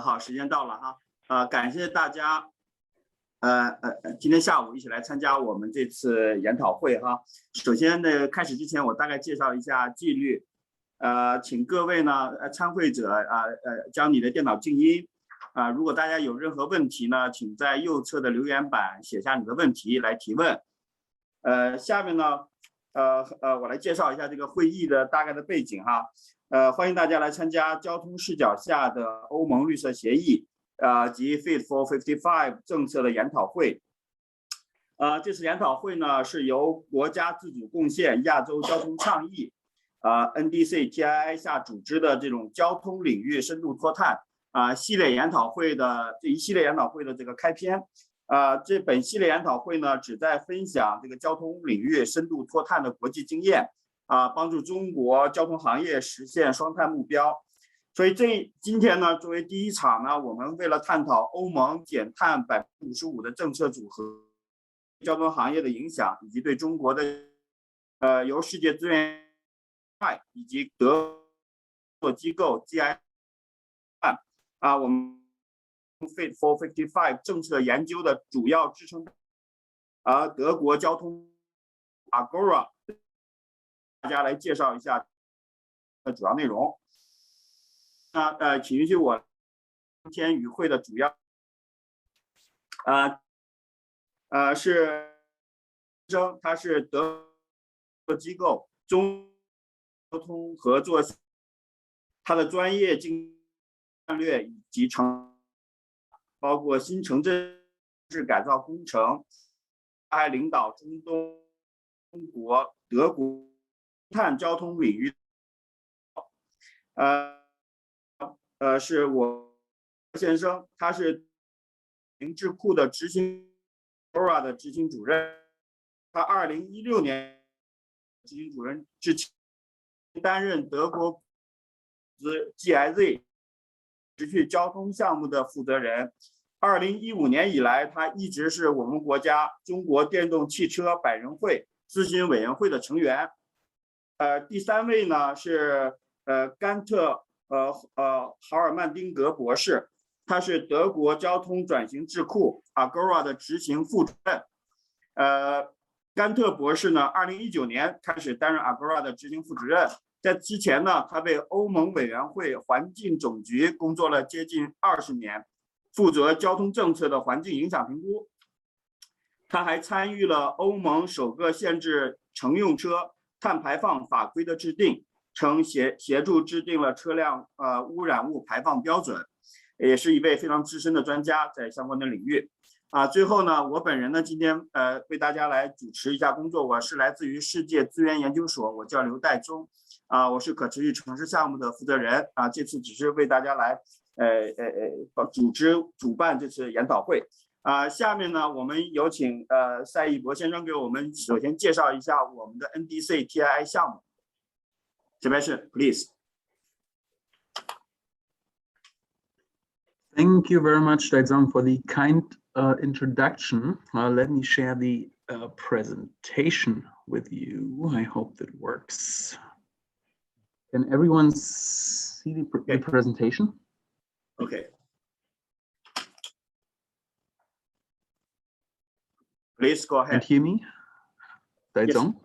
好，时间到了哈，感谢大家，今天下午一起来参加我们这次研讨会哈。首先呢，开始之前我大概介绍一下纪律，请各位呢参会者将你的电脑静音，如果大家有任何问题呢，请在右侧的留言板写下你的问题来提问。下面呢，我来介绍一下这个会议的大概的背景哈。欢迎大家来参加交通视角下的欧盟绿色协议及 Fit for 55政策的研讨会。这次研讨会呢是由国家自主贡献亚洲交通倡议NDC TII 下组织的这种交通领域深度脱碳系列研讨会的这一系列研讨会的这个开篇。这本系列研讨会呢旨在分享这个交通领域深度脱碳的国际经验。帮助中国交通行业实现双碳目标。所以今天呢，作为第一场呢，我们为了探讨欧盟减碳55%的政策组合、交通行业的影响，以及对中国的由世界资源以及德国机构 GI 我们 Fit for 55政策研究的主要支撑德国交通 Agora。大家来介绍一下主要内容。请允许我今天与会的主要是他是德国机构中交通合作，他的专业战略以及包括新城镇改造工程，他还领导中国、德国碳交通领域，是我先生，他是智库的执行 Agora 的执行主任，他2016年执行主任之前担任德国GIZ 持续交通项目的负责人。2015年以来，他一直是我们国家中国电动汽车百人会咨询委员会的成员。第三位呢是甘特豪尔曼丁格博士，他是德国交通转型智库 Agora 的执行副主任。甘特博士呢2019年开始担任 Agora 的执行副主任，在之前呢他为欧盟委员会环境总局工作了接近20年，负责交通政策的环境影响评估。他还参与了欧盟首个限制乘用车碳排放法规的制定，曾协助制定了车辆污染物排放标准，也是一位非常资深的专家在相关的领域。最后呢，我本人呢今天为大家来主持一下工作，我是来自于世界资源研究所，我叫刘代宗，我是可持续城市项目的负责人，这次只是为大家来主办这次研讨会。下面呢，我们有请赛义博先生给我们首先介绍一下我们的 NDC TII 项目。Sebastian, please. Thank you very much, Daizong, for the kind introduction. Let me share the presentation with you. I hope that works. Can everyone see the presentation? Okay. Please go ahead. Can you hear me, Daizong?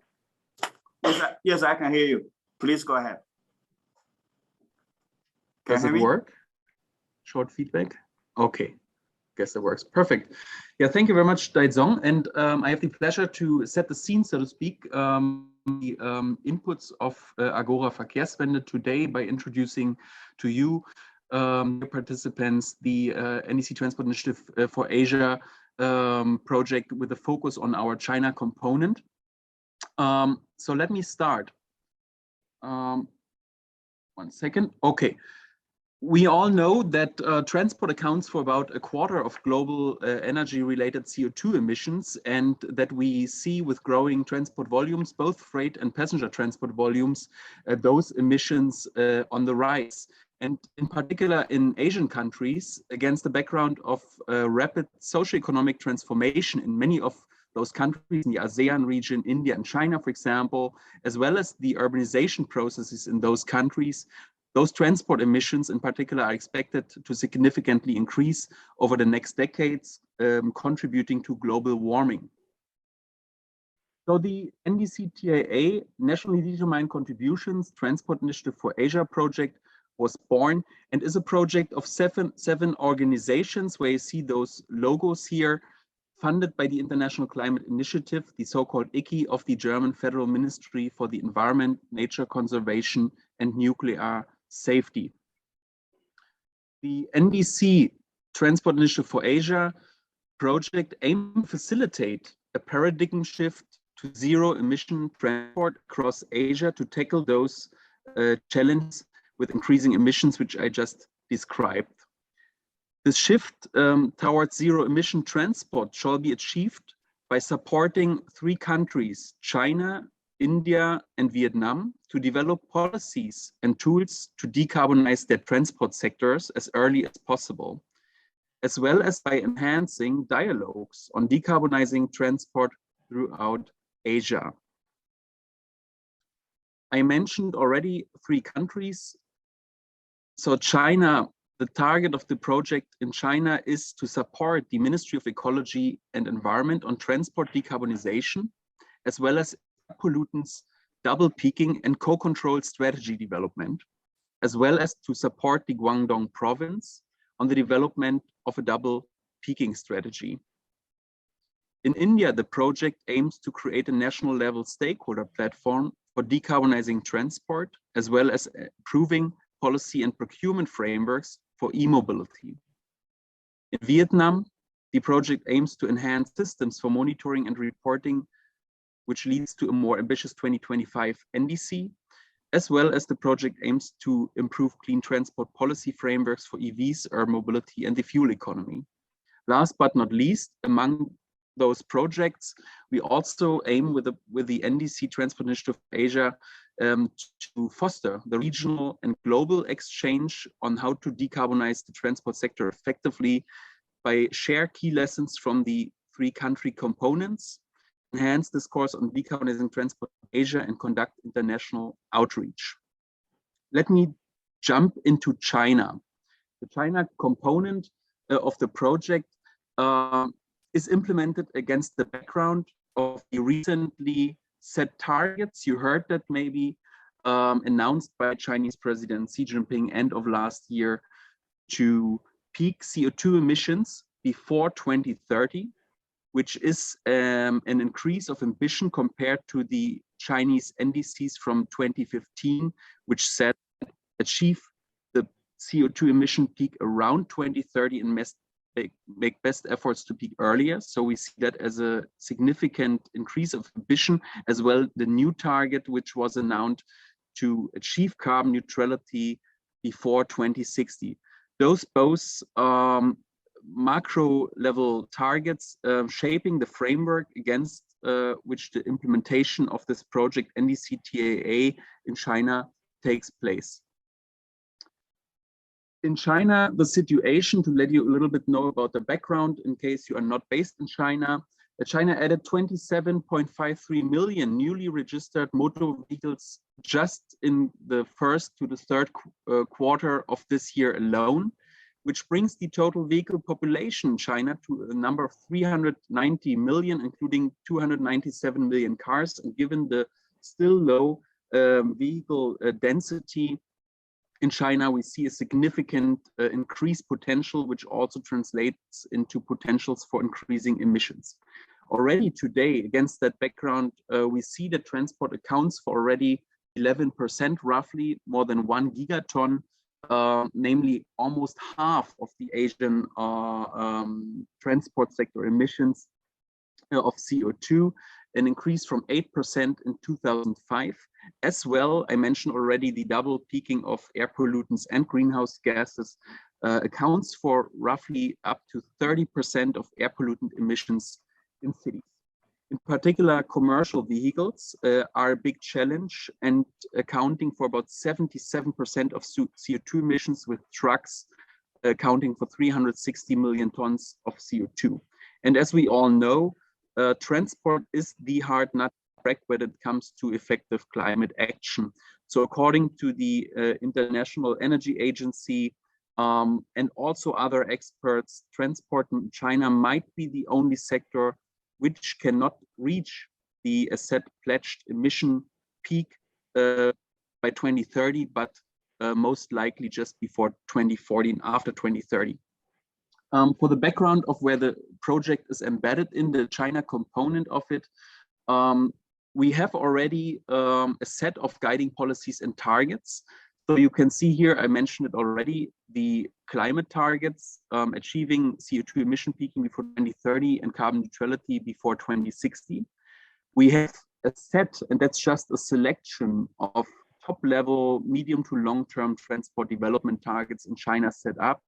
Yes, I can hear you. Please go ahead. Does it work? Short feedback? Okay. Guess it works. Perfect. Yeah, thank you very much, Daizong. And I have the pleasure to set the scene, so to speak, the inputs of Agora Verkehrswende today by introducing to you, participants, the NDC Transport Initiative for Asia project with a focus on our China component. So let me start. 1 second. Okay. We all know that transport accounts for about 1/4 of global energy-related CO2 emissions, and that we see with growing transport volumes, both freight and passenger transport volumes, those emissions on the rise. And in particular in Asian countries, against the background of rapid socioeconomic transformation in many of those countries in the ASEAN region, India and China, for example, as well as the urbanization processes in those countries, Those transport emissions in particular are expected to significantly increase over the next decades, contributing to global warming. So the NDC TAA, Nationally Determined Contributions Transport Initiative for Asia project, was born and is a project of seven organizations where you see those logos here, funded by the International Climate Initiative, the so-called ICI of the German Federal Ministry for the Environment, Nature Conservation and Nuclear Safety. The NDC Transport Initiative for Asia project aims to facilitate a paradigm shift to zero emission transport across Asia to tackle those challenges with increasing emissions, which I just described. This shift towards zero emission transport shall be achieved by supporting three countries, China, India, and Vietnam, to develop policies and tools to decarbonize their transport sectors as early as possible, as well as by enhancing dialogues on decarbonizing transport throughout Asia. I mentioned already three countries. So China, the target of the project in China is to support the Ministry of Ecology and Environment on transport decarbonization, as well as pollutants, double peaking and co-control strategy development, as well as to support the Guangdong province on the development of a double peaking strategy. In India, the project aims to create a national level stakeholder platform for decarbonizing transport, as well as improving policy and procurement frameworks for e-mobility. In Vietnam, the project aims to enhance systems for monitoring and reporting, which leads to a more ambitious 2025 NDC, as well as the project aims to improve clean transport policy frameworks for EVs, urban mobility, and the fuel economy. Last but not least, among those projects, we also aim with the NDC Transport Initiative of Asia to foster the regional and global exchange on how to decarbonize the transport sector effectively by share key lessons from the three country components, enhance discourse on decarbonizing transport in Asia, and conduct international outreach. Let me jump into China. The China component of the project is implemented against the background of the recently set targets. You heard that maybe announced by Chinese President Xi Jinping end of last year to peak CO2 emissions before 2030, which is an increase of ambition compared to the Chinese NDCs from 2015, which said achieve the CO2 emission peak around 2030 and make best efforts to peak earlier. So we see that as a significant increase of ambition, as well the new target, which was announced to achieve carbon neutrality before 2060. Those both macro level targets shaping the framework against which the implementation of this project NDC TAA in China takes place. In China, the situation, to let you a little bit know about the background in case you are not based in China, China added 27.53 million newly registered motor vehicles just in the first to the third quarter of this year alone, which brings the total vehicle population in China to a number of 390 million, including 297 million cars. And given the still low vehicle density in China, we see a significant increased potential, which also translates into potentials for increasing emissions. Already today, against that background, we see that transport accounts for already 11%, roughly more than 1 gigaton, namely almost half of the Asian transport sector emissions of CO2, an increase from 8% in 2005. As well, I mentioned already the double peaking of air pollutants and greenhouse gases accounts for roughly up to 30% of air pollutant emissions in cities. In particular, commercial vehicles are a big challenge and accounting for about 77% of CO2 emissions, with trucks accounting for 360 million tons of CO2. And as we all know, transport is the hard nut track when it comes to effective climate action. So according to the International Energy Agency and also other experts, transport in China might be the only sector which cannot reach the set pledged emission peak by 2030, but most likely just before 2040 and after 2030. For the background of where the project is embedded in the China component of it, we have already a set of guiding policies and targets. So you can see here, I mentioned it already, the climate targets, achieving CO2 emission peaking before 2030 and carbon neutrality before 2060. We have a set, and that's just a selection of top-level, medium to long-term transport development targets in China set up,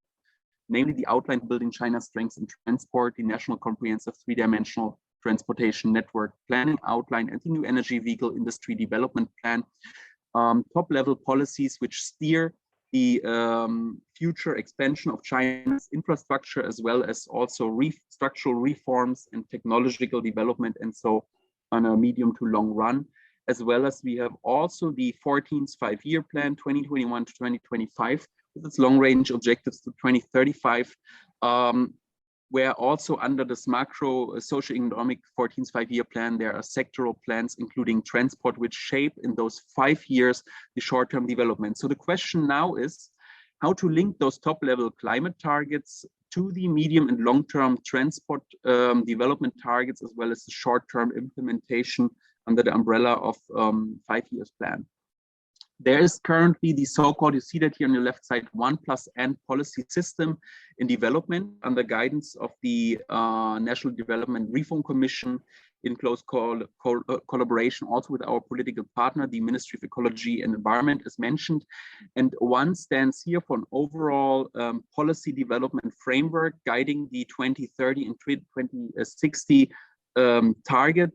namely the outline building China's strengths in transport, the National Comprehensive Three-Dimensional Transportation Network Planning Outline, and the New Energy Vehicle Industry Development Plan, top-level policies which steer the future expansion of China's infrastructure, as well as also structural reforms and technological development, and so on a medium to long run. As well as we have also the 14th five-year plan, 2021 to 2025, with its long-range objectives to 2035, where also under this macro socio-economic 14th five-year plan, there are sectoral plans, including transport, which shape in those 5 years the short-term development. So the question now is how to link those top-level climate targets to the medium and long-term transport development targets, as well as the short-term implementation under the umbrella of 5 years plan. There is currently the so-called, you see that here on the left side, 1+N policy system in development under guidance of the National Development Reform Commission in close collaboration also with our political partner, the Ministry of Ecology and Environment, as mentioned. And one stands here for an overall policy development framework guiding the 2030 and 2060 target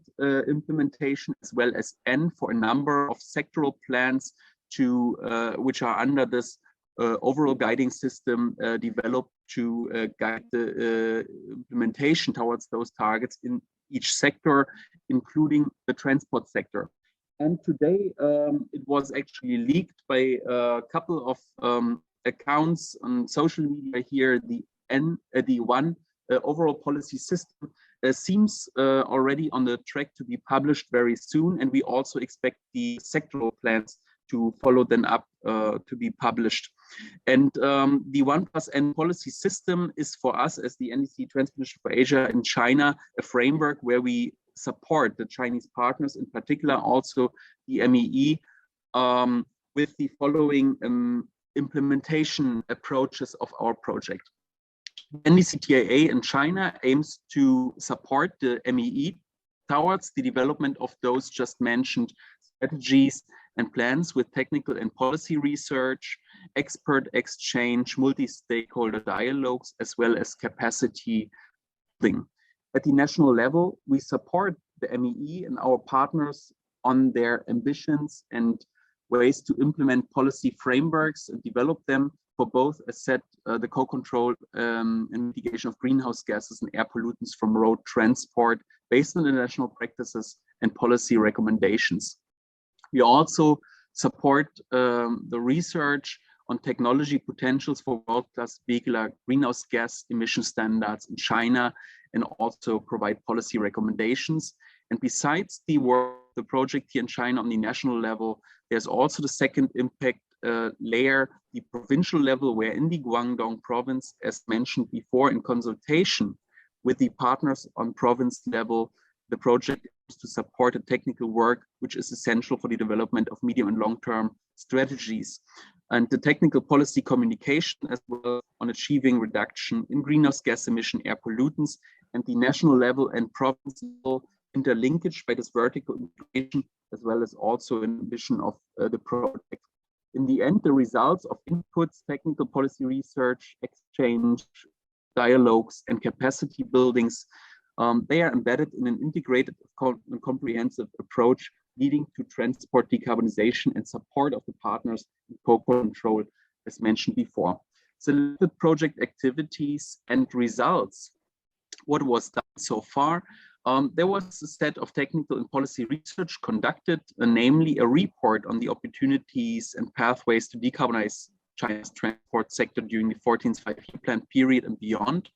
implementation, as well as N for a number of sectoral plans to which are under this overall guiding system developed to guide the implementation towards those targets in each sector, including the transport sector. And today it was actually leaked by a couple of accounts on social media here. The one overall policy system seems already on the track to be published very soon, and we also expect the sectoral plans to follow them up to be published. And the 1+N policy system is for us as the NDC Transport Initiative for Asia and China a framework where we support the Chinese partners, in particular also the MEE, with the following implementation approaches of our project. NDC TIA in China aims to support the MEE towards the development of those just mentioned strategies and plans with technical and policy research, expert exchange, multi-stakeholder dialogues, as well as capacity building. At the national level, we support the MEE and our partners on their ambitions and ways to implement policy frameworks and develop them for both, as said, the co-control and mitigation of greenhouse gases and air pollutants from road transport based on international practices and policy recommendations. We also support the research on technology potentials for world-class vehicular greenhouse gas emission standards in China, and also provide policy recommendations. And besides the work, the project here in China on the national level, there's also the second impact layer, the provincial level, where in the Guangdong province, as mentioned before, in consultation with the partners on province level, the project is to support the technical work, which is essential for the development of medium and long-term strategies. And the technical policy communication as well on achieving reduction in greenhouse gas emission air pollutants, and the national level and provincial interlinkage by this vertical integration, as well as also an ambition of the project. In the end, the results of inputs, technical policy research, exchange, dialogues, and capacity buildings, they are embedded in an integrated and comprehensive approach leading to transport decarbonization and support of the partners in co-control, as mentioned before. Selected project activities and results. What was done so far? There was a set of technical and policy research conducted, namely a report on the opportunities and pathways to decarbonize China's transport sector during the 14th five-year plan period and beyond.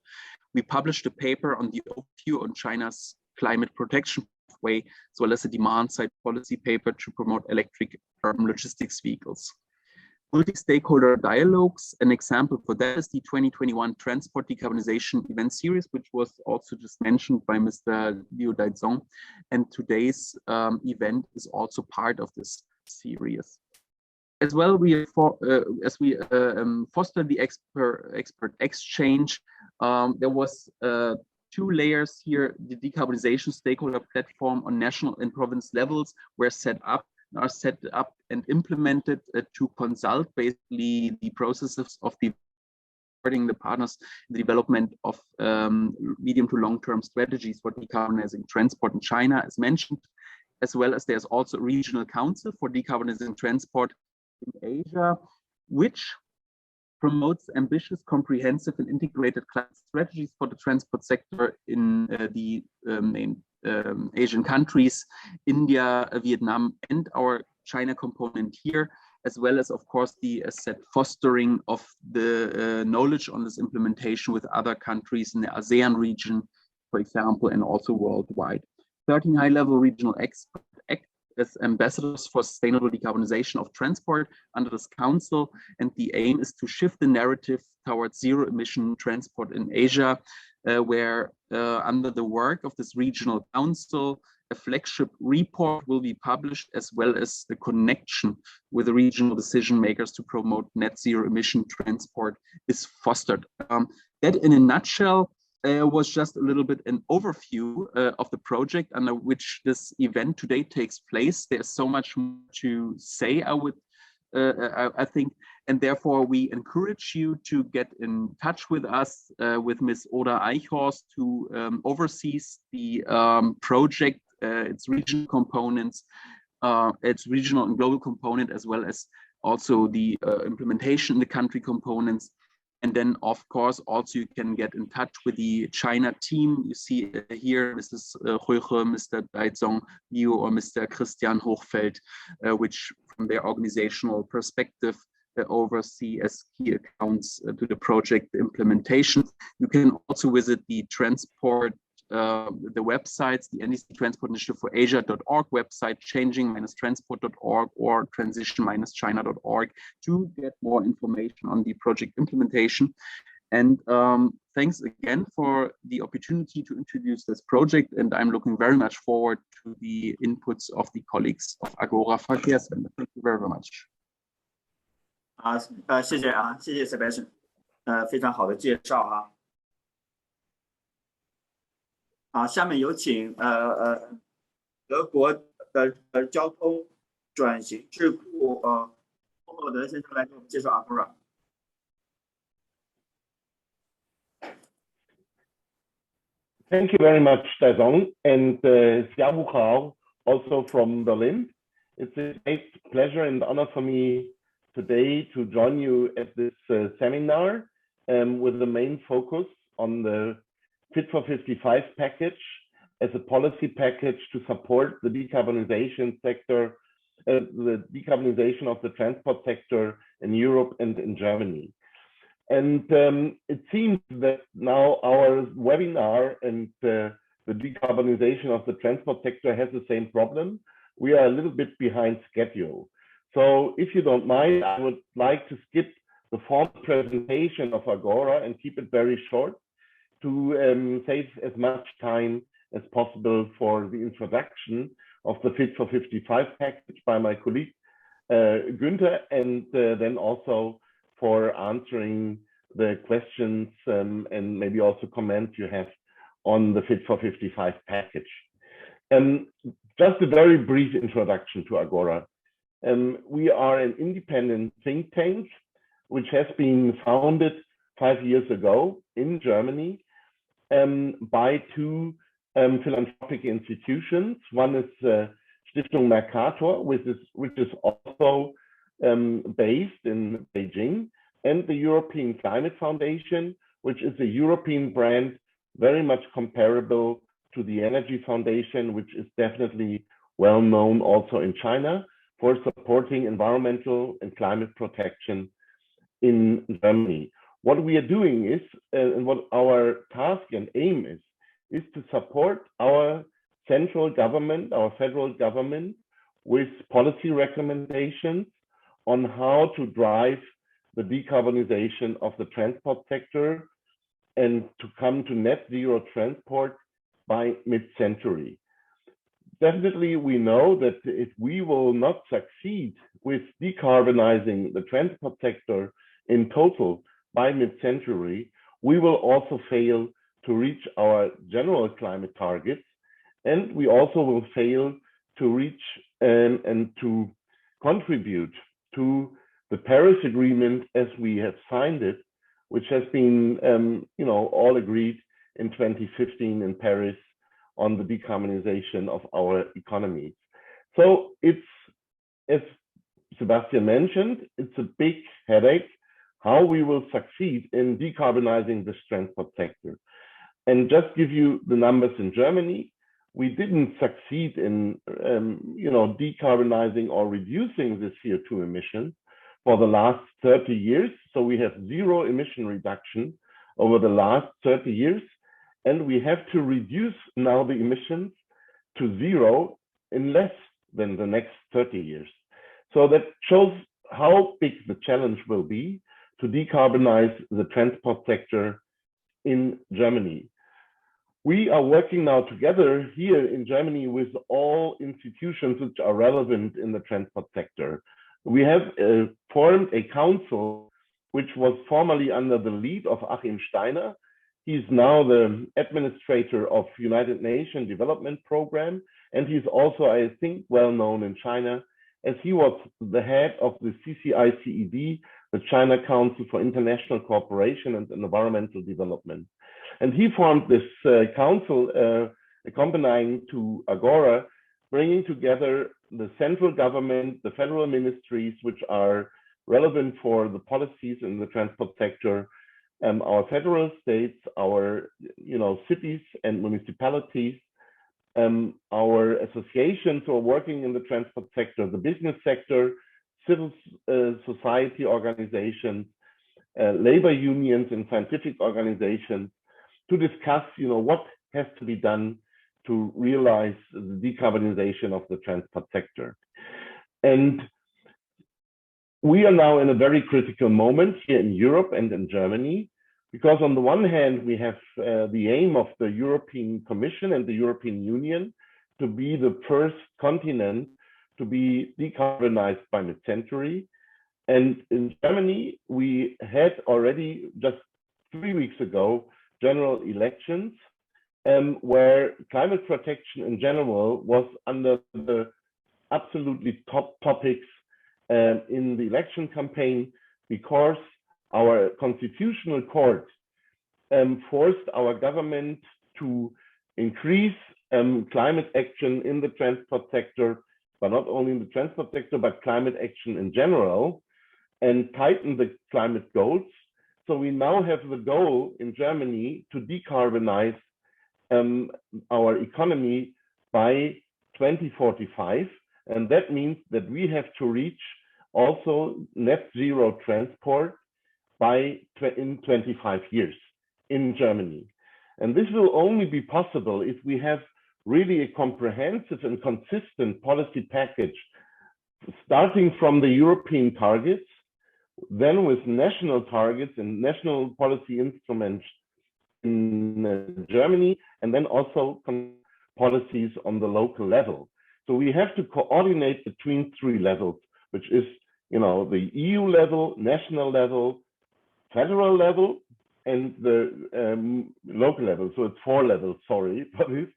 We published a paper on the overview on China's climate protection pathway, as well as a demand-side policy paper to promote electric urban logistics vehicles. Multi-stakeholder dialogues, an example for that is the 2021 Transport Decarbonization event series, which was also just mentioned by Mr. Daizong. And today's event is also part of this series. As well, as we foster the expert exchange, there was 2 layers here. The decarbonization stakeholder platform on national and province levels are set up and implemented to consult basically the processes of supporting the partners in the development of medium to long-term strategies for decarbonizing transport in China, as mentioned, as well as there's also a regional council for decarbonizing transport in Asia, which promotes ambitious, comprehensive and integrated climate strategies for the transport sector in the main Asian countries, India, Vietnam, and our China component here, as well as, of course, the fostering of the knowledge on this implementation with other countries in the ASEAN region, for example, and also worldwide. 13 high-level regional experts act as ambassadors for sustainable decarbonization of transport under this council, and the aim is to shift the narrative towards zero-emission transport in Asia, where under the work of this regional council, a flagship report will be published, as well as the connection with the regional decision makers to promote net zero emission transport is fostered. That in a nutshell was just a little bit an overview of the project under which this event today takes place. There's so much more to say, I think, and therefore we encourage you to get in touch with us, with Ms. Oda Eichhorst, who oversees the project, its regional components, its regional and global component, as well as also the implementation in the country components. And then, of course, also you can get in touch with the China team. You see here, Mrs. Röche, Mr. Daizong, you, or Mr. Christian Hochfeld, which from their organizational perspective oversee as key accounts to the project implementation. You can also visit the transport, the websites, the NDC Transport Initiative for Asia.org website, changing-transport.org or transition-china.org to get more information on the project implementation. And thanks again for the opportunity to introduce this project. And I'm looking very much forward to the inputs of the colleagues of Agora Verkehrswende. Thank you very much. 谢谢 Sebastian， 非常好的介绍啊。下面有请德国的交通转型智库霍赫德先生来给我们介绍 Agora。Thank you very much, Daizong, and Xiao also from Berlin. It's a great pleasure and honor for me today to join you at this seminar with the main focus on the Fit for 55 package as a policy package to support the decarbonization sector, the decarbonization of the transport sector in Europe and in Germany. And it seems that now our webinar and the decarbonization of the transport sector has the same problem. We are a little bit behind schedule. So if you don't mind, I would like to skip the formal presentation of Agora and keep it very short to save as much time as possible for the introduction of the Fit for 55 package by my colleague Günter, and then also for answering the questions and maybe also comments you have on the Fit for 55 package. Just a very brief introduction to Agora. We are an independent think tank which has been founded 5 years ago in Germany by 2 philanthropic institutions. One is Stiftung Mercator, which is also based in Beijing, and the European Climate Foundation, which is a European brand very much comparable to the Energy Foundation, which is definitely well known also in China for supporting environmental and climate protection in Germany. What we are doing is, and what our task and aim is to support our central government, our federal government, with policy recommendations on how to drive the decarbonization of the transport sector and to come to net zero transport by mid-century. Definitely, we know that if we will not succeed with decarbonizing the transport sector in total by mid-century, we will also fail to reach our general climate targets, and we also will fail to reach and to contribute to the Paris Agreement as we have signed it, which has been, all agreed in 2015 in Paris on the decarbonization of our economies. So it's, as Sebastian mentioned, it's a big headache how we will succeed in decarbonizing this transport sector. And just give you the numbers in Germany, we didn't succeed in, decarbonizing or reducing the CO2 emissions for the last 30 years. So we have zero emission reduction over the last 30 years. And we have to reduce now the emissions to zero in less than the next 30 years. So that shows how big the challenge will be to decarbonize the transport sector in Germany. We are working now together here in Germany with all institutions which are relevant in the transport sector. We have formed a council which was formerly under the lead of Achim Steiner. He's now the administrator of United Nations Development Program, and he's also, I think, well known in China, as he was the head of the CCICED, the China Council for International Cooperation and Environmental Development. And he formed this council accompanying to Agora, bringing together the central government, the federal ministries, which are relevant for the policies in the transport sector, our federal states, our cities and municipalities, our associations who are working in the transport sector, the business sector, civil society organizations, labor unions and scientific organizations, to discuss what has to be done to realize the decarbonization of the transport sector. And we are now in a very critical moment here in Europe and in Germany, because on the one hand, we have the aim of the European Commission and the European Union to be the first continent to be decarbonized by mid-century. And in Germany, we had already just 3 weeks ago, general elections, where climate protection in general was under the absolutely top topics in the election campaign, because our constitutional court forced our government to increase climate action in the transport sector, but not only in the transport sector, but climate action in general, and tighten the climate goals. So we now have the goal in Germany to decarbonize our economy by 2045. And that means that we have to reach also net zero transport in 25 years in Germany. And this will only be possible if we have really a comprehensive and consistent policy package, starting from the European targets, then with national targets and national policy instruments in Germany, and then also policies on the local level. So we have to coordinate between 3 levels, which is, the EU level, national level, federal level, and the local level. So it's 4 levels, sorry for this.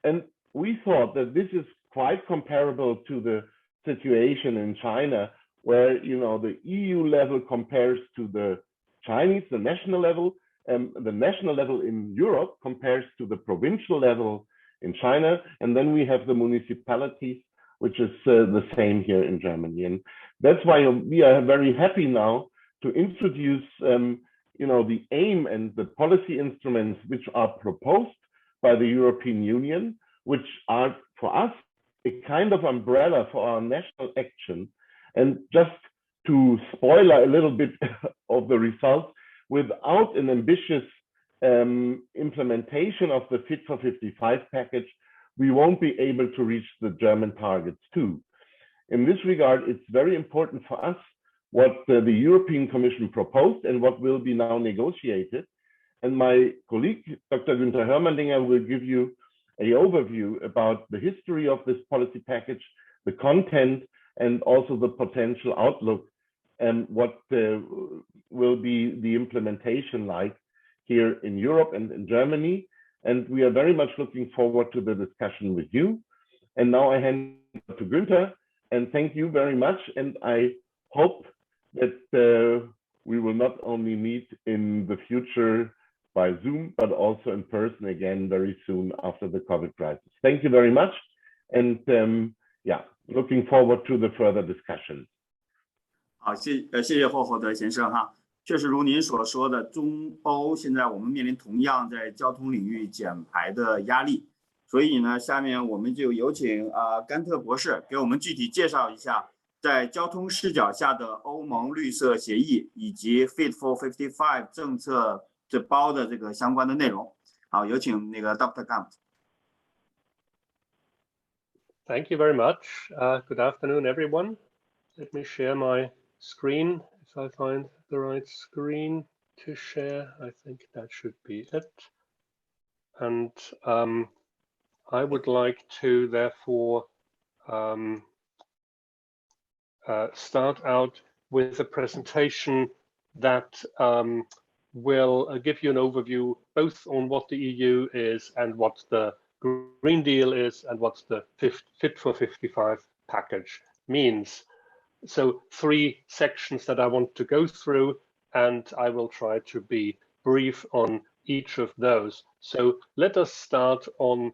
And we thought that this is quite comparable to the situation in China, where the EU level compares to the Chinese, the national level, the national level in Europe compares to the provincial level in China, and then we have the municipalities, which is the same here in Germany. And that's why we are very happy now to introduce the aim and the policy instruments which are proposed by the European Union, which are for us a kind of umbrella for our national action. And just to spoil a little bit of the results, without an ambitious implementation of the Fit for 55 package, we won't be able to reach the German targets too. In this regard, it's very important for us what the European Commission proposed and what will be now negotiated. And my colleague, Dr. Günter Hörmandinger, will give you an overview about the history of this policy package, the content, and also the potential outlook, and what will be the implementation like here in Europe and in Germany. And we are very much looking forward to the discussion with you. And now I hand it to Günter, and thank you very much. And I hope that we will not only meet in the future by Zoom, but also in person again very soon after the COVID crisis. Thank you very much. And yeah, looking forward to the further discussion. 好，谢谢霍华德先生哈。确实如您所说的，中欧现在我们面临同样在交通领域减排的压力，所以呢，下面我们就有请甘特博士给我们具体介绍一下在交通视角下的欧盟绿色协议以及 Fit for 55政策这包的这个相关的内容。好，有请那个 Dr. Gant。Thank you very much. Good afternoon, everyone. Let me share my screen. If I find the right screen to share, I think that should be it. And I would like to therefore start out with a presentation that will give you an overview both on what the EU is and what the Green Deal is and what the Fit for 55 package means. So 3 sections that I want to go through, and I will try to be brief on each of those. So let us start on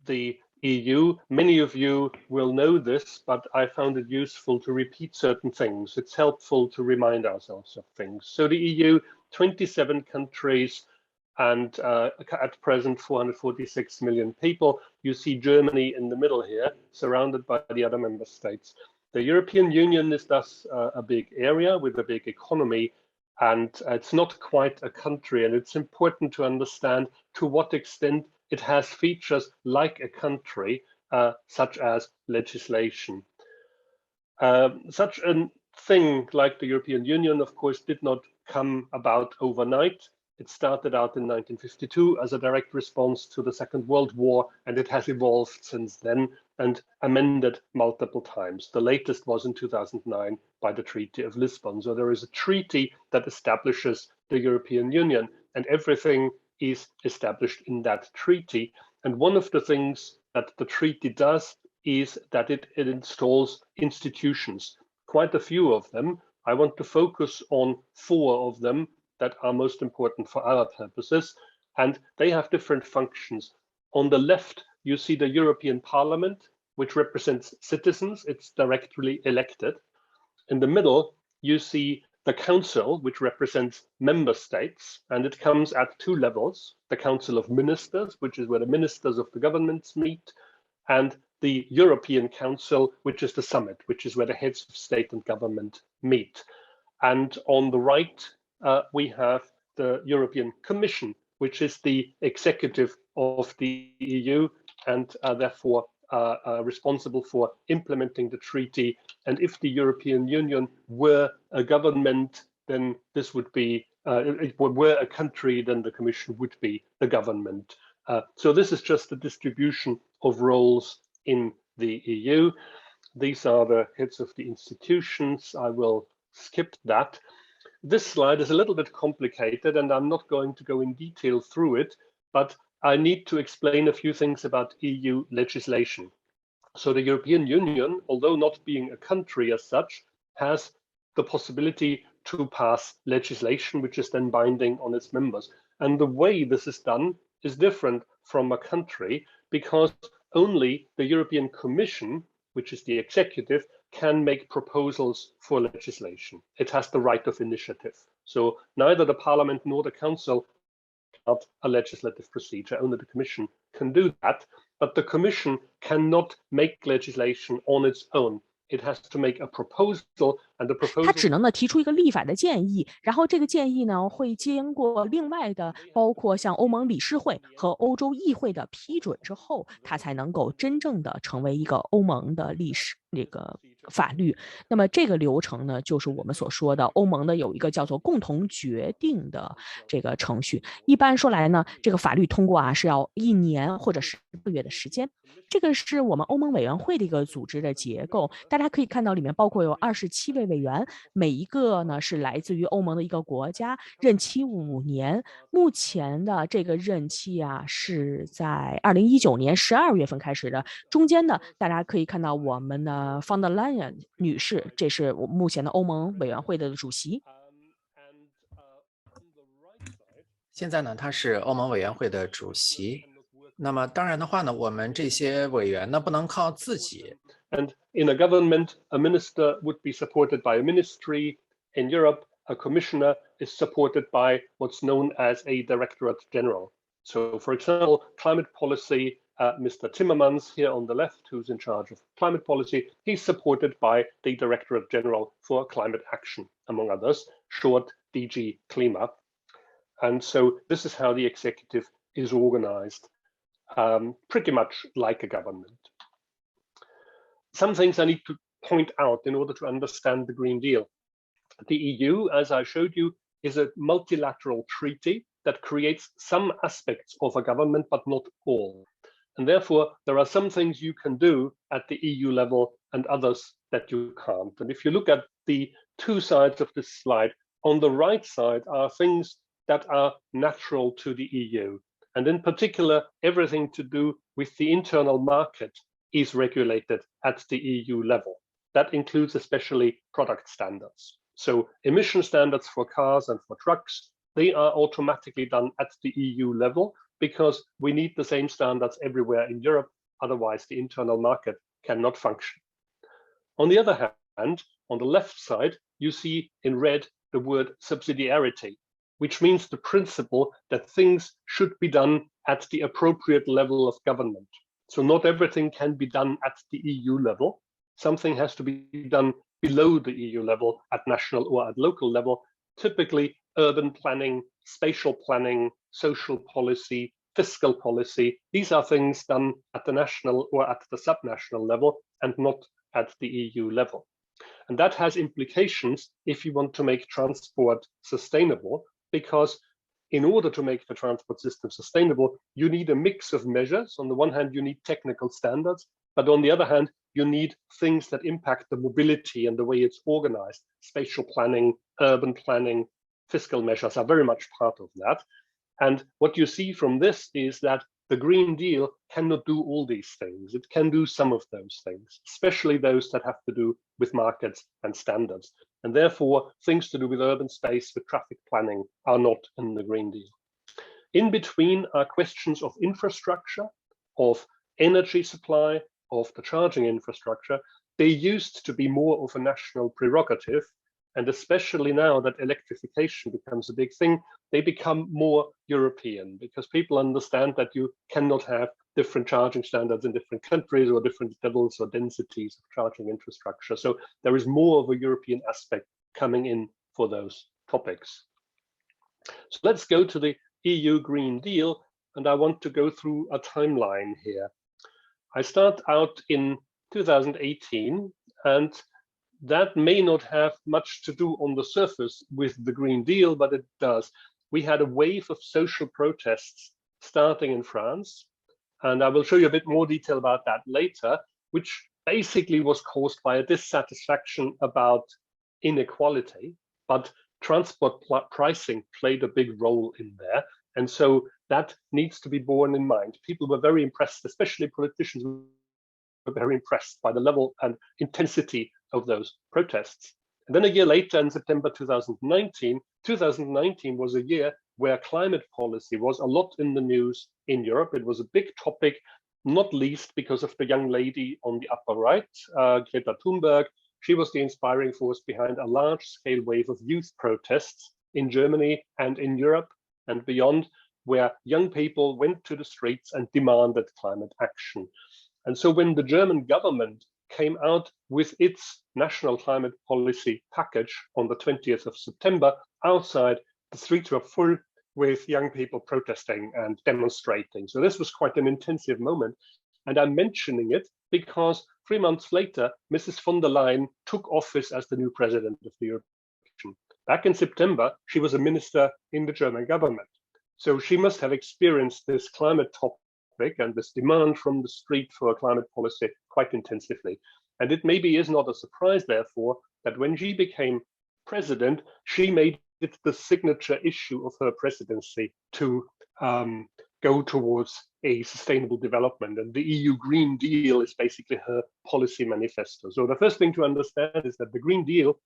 the EU. Many of you will know this, but I found it useful to repeat certain things. It's helpful to remind ourselves of things. So the EU, 27 countries, and at present 446 million people. You see Germany in the middle here, surrounded by the other member states. The European Union is thus a big area with a big economy, and it's not quite a country, and it's important to understand to what extent it has features like a country, such as legislation. Such a thing like the European Union, of course, did not come about overnight. It started out in 1952 as a direct response to the Second World War, and it has evolved since then and amended multiple times. The latest was in 2009 by the Treaty of Lisbon. So there is a treaty that establishes the European Union, and everything is established in that treaty. And one of the things that the treaty does is that it installs institutions, quite a few of them. I want to focus on 4 of them that are most important for our purposes, and they have different functions. On the left, you see the European Parliament, which represents citizens. It's directly elected. In the middle, you see the Council, which represents member states, and it comes at 2 levels: the Council of Ministers, which is where the ministers of the governments meet, and the European Council, which is the summit, which is where the heads of state and government meet. And on the right, we have the European Commission, which is the executive of the EU and therefore responsible for implementing the treaty. And if the European Union were a government, then this would be, were a country, then the Commission would be the government. So this is just the distribution of roles in the EU. These are the heads of the institutions. I will skip that. This slide is a little bit complicated, and I'm not going to go in detail through it, but I need to explain a few things about EU legislation. So the European Union, although not being a country as such, has the possibility to pass legislation, which is then binding on its members. And the way this is done is different from a country, because only the European Commission, which is the executive, can make proposals for legislation. It has the right of initiative. So neither the Parliament nor the Council have a legislative procedure. Only the Commission can do that, but the Commission cannot make legislation on its own. It has to make a proposal, and the proposal 它只能呢提出一个立法的建议，然后这个建议呢会经过另外的包括像欧盟理事会和欧洲议会的批准之后，它才能够真正的成为一个欧盟的历史这个法律。那么这个流程呢，就是我们所说的欧盟的有一个叫做共同决定的这个程序。一般说来呢，这个法律通过啊是要1年或者10个月的时间。这个是我们欧盟委员会的一个组织的结构，大家可以看到里面包括有27位委员，每一个呢是来自于欧盟的一个国家，任期5年。目前的这个任期啊是在2019年12月份开始的，中间呢大家可以看到我们的von der Leyen女士，这是我目前的欧盟委员会的主席。现在呢，他是欧盟委员会的主席。那么当然的话呢，我们这些委员呢不能靠自己。And in a government, a minister would be supported by a ministry. In Europe, a commissioner is supported by what's known as a directorate general. So, for example, climate policy, Mr. Timmermans here on the left, who's in charge of climate policy, he's supported by the Directorate General for Climate Action, among others, short DG Klima. And so this is how the executive is organized, pretty much like a government. Some things I need to point out in order to understand the Green Deal. The EU, as I showed you, is a multilateral treaty that creates some aspects of a government, but not all. And therefore, there are some things you can do at the EU level and others that you can't. And if you look at the two sides of this slide, on the right side are things that are natural to the EU. And in particular, everything to do with the internal market is regulated at the EU level. That includes especially product standards. So emission standards for cars and for trucks, they are automatically done at the EU level because we need the same standards everywhere in Europe. Otherwise, the internal market cannot function. On the other hand, on the left side, you see in red the word subsidiarity, which means the principle that things should be done at the appropriate level of government. So not everything can be done at the EU level. Something has to be done below the EU level at national or at local level, typically urban planning, spatial planning, social policy, fiscal policy. These are things done at the national or at the subnational level and not at the EU level. And that has implications if you want to make transport sustainable, because in order to make the transport system sustainable, you need a mix of measures. On the one hand, you need technical standards, but on the other hand, you need things that impact the mobility and the way it's organized. Spatial planning, urban planning, fiscal measures are very much part of that. And what you see from this is that the Green Deal cannot do all these things. It can do some of those things, especially those that have to do with markets and standards. And therefore, things to do with urban space, with traffic planning are not in the Green Deal. In between are questions of infrastructure, of energy supply, of the charging infrastructure. They used to be more of a national prerogative. And especially now that electrification becomes a big thing, they become more European because people understand that you cannot have different charging standards in different countries or different levels or densities of charging infrastructure. So there is more of a European aspect coming in for those topics. So let's go to the EU Green Deal, and I want to go through a timeline here. I start out in 2018, and that may not have much to do on the surface with the Green Deal, but it does. We had a wave of social protests starting in France, and I will show you a bit more detail about that later, which basically was caused by a dissatisfaction about inequality, but transport pricing played a big role in there. And so that needs to be borne in mind. People were very impressed, especially politicians were very impressed by the level and intensity of those protests. And then a year later, in September 2019 was a year where climate policy was a lot in the news in Europe. It was a big topic, not least because of the young lady on the upper right, Greta Thunberg. She was the inspiring force behind a large-scale wave of youth protests in Germany and in Europe and beyond. where young people went to the streets and demanded climate action. And so when the German government came out with its national climate policy package on the 20th of September, outside, the streets were full with young people protesting and demonstrating. So this was quite an intensive moment. And I'm mentioning it because 3 months later, Mrs. von der Leyen took office as the new president of the European Commission. Back in September, she was a minister in the German government. So she must have experienced this climate topic and this demand from the street for a climate policy quite intensively. And it maybe is not a surprise, therefore, that when she became president, she made it the signature issue of her presidency to go towards a sustainable development. And the EU Green Deal is basically her policy manifesto. So the first thing to understand is that the Green Deal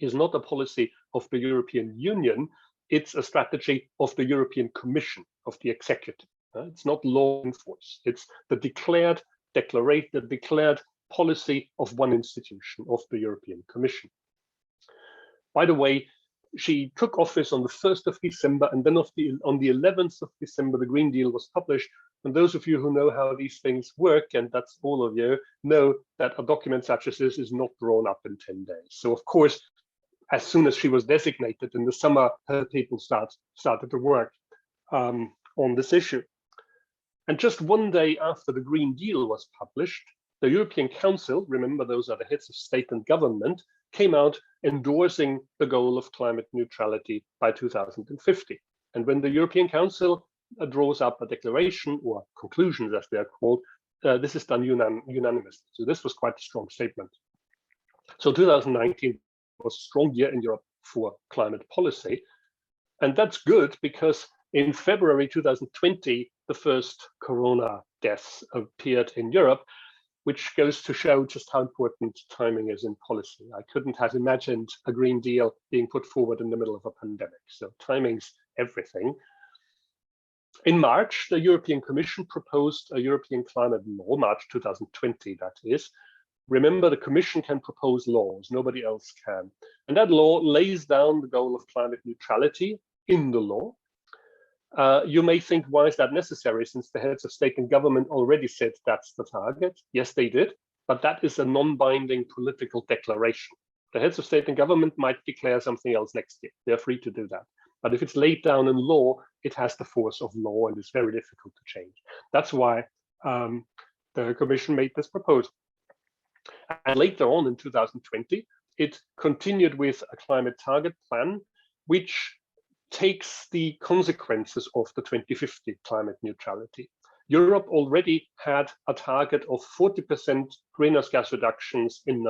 is not a policy of the European Union, it's a strategy of the European Commission, of the executive. It's not law in force. It's the declared policy of one institution, of the European Commission. By the way, she took office on the 1st of December, and then on the 11th of December, the Green Deal was published. And those of you who know how these things work, and that's all of you, know that a document such as this is not drawn up in 10 days. So of course, as soon as she was designated in the summer, her people started to work on this issue. And just one day after the Green Deal was published, the European Council, remember those are the heads of state and government, came out endorsing the goal of climate neutrality by 2050. And when the European Council draws up a declaration, or conclusions as they are called, this is done unanimously. So this was quite a strong statement. So 2019 was a strong year in Europe for climate policy. And that's good because in February 2020, the first corona deaths appeared in Europe, which goes to show just how important timing is in policy. I couldn't have imagined a Green Deal being put forward in the middle of a pandemic. So timing's everything. In March, the European Commission proposed a European climate law, March 2020, that is. Remember, the Commission can propose laws, nobody else can. And that law lays down the goal of climate neutrality in the law. You may think, why is that necessary, since the heads of state and government already said that's the target? Yes, they did, but that is a non-binding political declaration. The heads of state and government might declare something else next year. They're free to do that. But if it's laid down in law, it has the force of law and it's very difficult to change. That's why the Commission made this proposal. And later on in 2020, it continued with a climate target plan, which takes the consequences of the 2050 climate neutrality. Europe already had a target of 40% greenhouse gas reductions in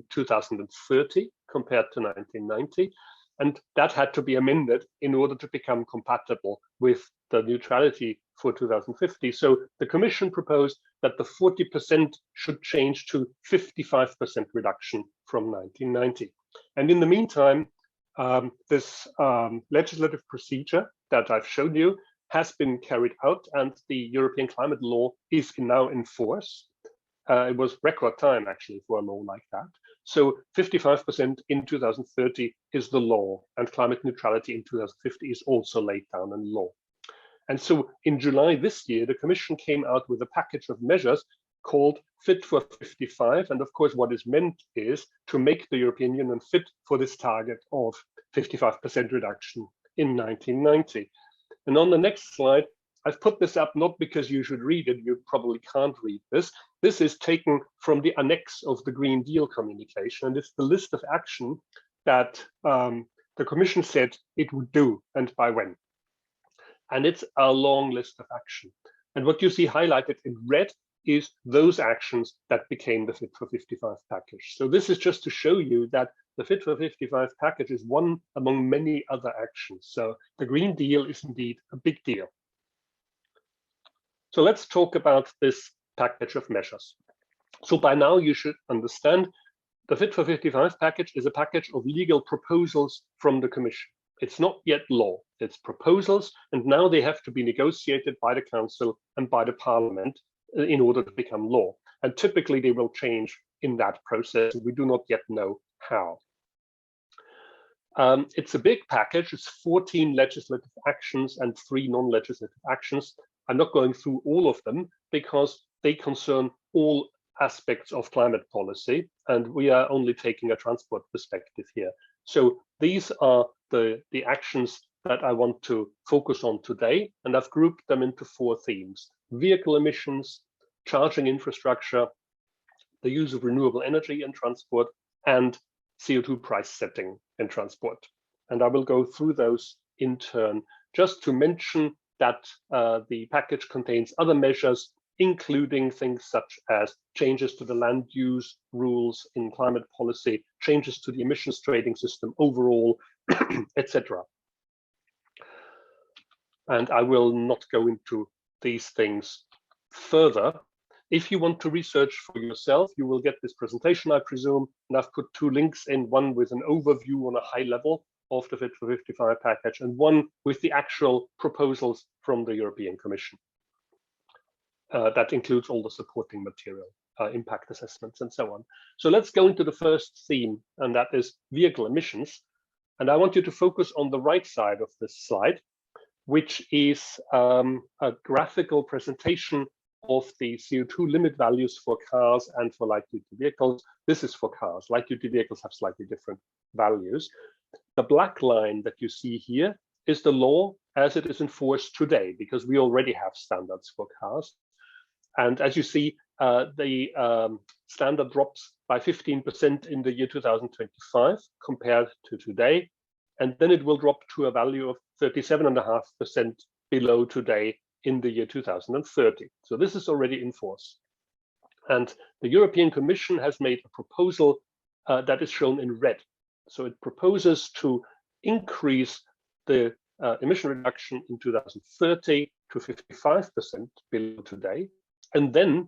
2030 compared to 1990. And that had to be amended in order to become compatible with the neutrality for 2050. So the Commission proposed that the 40% should change to 55% reduction from 1990. And in the meantime, this legislative procedure that I've shown you has been carried out, and the European climate law is now in force. It was record time, actually, for a law like that. So 55% in 2030 is the law, and climate neutrality in 2050 is also laid down in law. And so in July this year, the Commission came out with a package of measures called Fit for 55. And of course, what is meant is to make the European Union fit for this target of 55% reduction in 1990. And on the next slide, I've put this up not because you should read it, you probably can't read this. This is taken from the annex of the Green Deal communication, and it's the list of action that the Commission said it would do and by when. And it's a long list of action. And what you see highlighted in red is those actions that became the Fit for 55 package. So this is just to show you that the Fit for 55 package is one among many other actions. So the Green Deal is indeed a big deal. So let's talk about this package of measures. So by now you should understand the Fit for 55 package is a package of legal proposals from the Commission. It's not yet law, it's proposals, and now they have to be negotiated by the Council and by the Parliament in order to become law. And typically they will change in that process. We do not yet know how. It's a big package. It's 14 legislative actions and 3 non-legislative actions. I'm not going through all of them because they concern all aspects of climate policy, and we are only taking a transport perspective here. So these are the actions that I want to focus on today, and I've grouped them into 4 themes: vehicle emissions, charging infrastructure, the use of renewable energy in transport, and CO2 price setting in transport. And I will go through those in turn, just to mention that the package contains other measures, including things such as changes to the land use rules in climate policy, changes to the emissions trading system overall, etc. And I will not go into these things further. If you want to research for yourself, you will get this presentation, I presume, and I've put 2 links in, one with an overview on a high level of the Fit for 55 package, and one with the actual proposals from the European Commission. That includes all the supporting material, impact assessments, and so on. So let's go into the first theme, and that is vehicle emissions. And I want you to focus on the right side of this slide, which is a graphical presentation of the CO2 limit values for cars and for light-duty vehicles. This is for cars. Light-duty vehicles have slightly different values. The black line that you see here is the law as it is enforced today, because we already have standards for cars. And as you see, the standard drops by 15% in the year 2025 compared to today. And then it will drop to a value of 37.5% below today in the year 2030. So this is already in force. And the European Commission has made a proposal that is shown in red. So it proposes to increase the emission reduction in 2030 to 55% below today, and then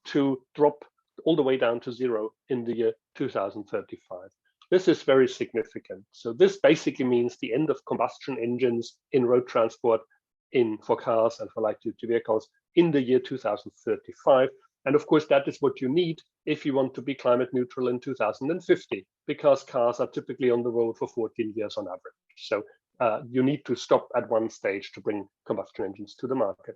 to drop all the way down to 0 in the year 2035. This is very significant. So this basically means the end of combustion engines in road transport for cars and for light-duty vehicles in the year 2035. And of course, that is what you need if you want to be climate neutral in 2050, because cars are typically on the road for 14 years on average. So you need to stop at one stage to bring combustion engines to the market.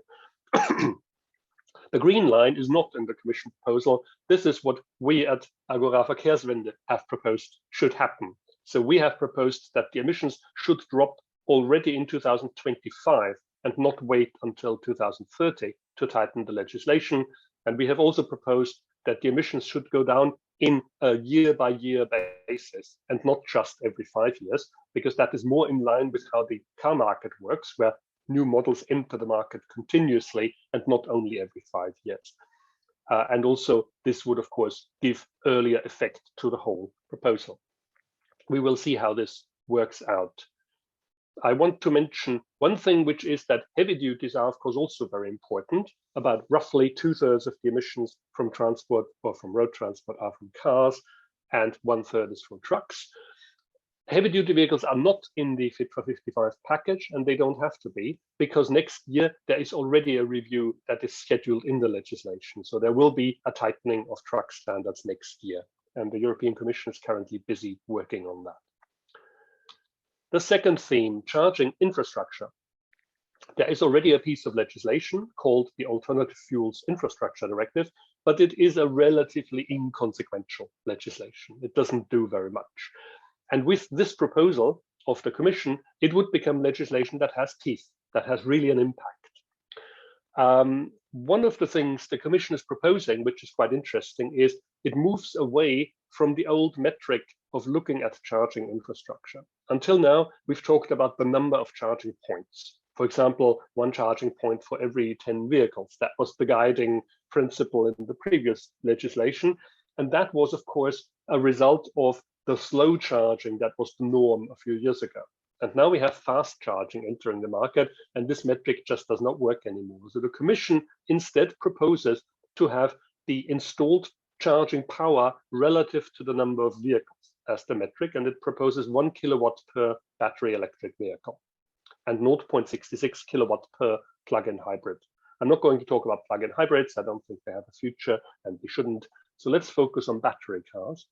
The green line is not in the Commission proposal. This is what we at Agora Verkehrswende have proposed should happen. So we have proposed that the emissions should drop already in 2025 and not wait until 2030 to tighten the legislation. And we have also proposed that the emissions should go down in a year-by-year basis and not just every 5 years, because that is more in line with how the car market works, where new models enter the market continuously and not only every 5 years. And also, this would, of course, give earlier effect to the whole proposal. We will see how this works out. I want to mention one thing, which is that heavy duties are, of course, also very important. About roughly 2/3 of the emissions from transport or from road transport are from cars, and 1/3 is from trucks. Heavy duty vehicles are not in the Fit for 55 package, and they don't have to be, because next year there is already a review that is scheduled in the legislation. So there will be a tightening of truck standards next year, and the European Commission is currently busy working on that. The second theme, charging infrastructure. There is already a piece of legislation called the Alternative Fuels Infrastructure Directive, but it is a relatively inconsequential legislation. It doesn't do very much. And with this proposal of the Commission, it would become legislation that has teeth, that has really an impact. One of the things the Commission is proposing, which is quite interesting, is it moves away from the old metric of looking at charging infrastructure. Until now, we've talked about the number of charging points. For example, 1 charging point for every 10 vehicles. That was the guiding principle in the previous legislation. And that was, of course, a result of the slow charging that was the norm a few years ago. And now we have fast charging entering the market, and this metric just does not work anymore. So the Commission instead proposes to have the installed charging power relative to the number of vehicles as the metric, and it proposes 1 kilowatt per battery electric vehicle and 0.66 kilowatt per plug-in hybrid. I'm not going to talk about plug-in hybrids. I don't think they have a future, and they shouldn't. So let's focus on battery cars.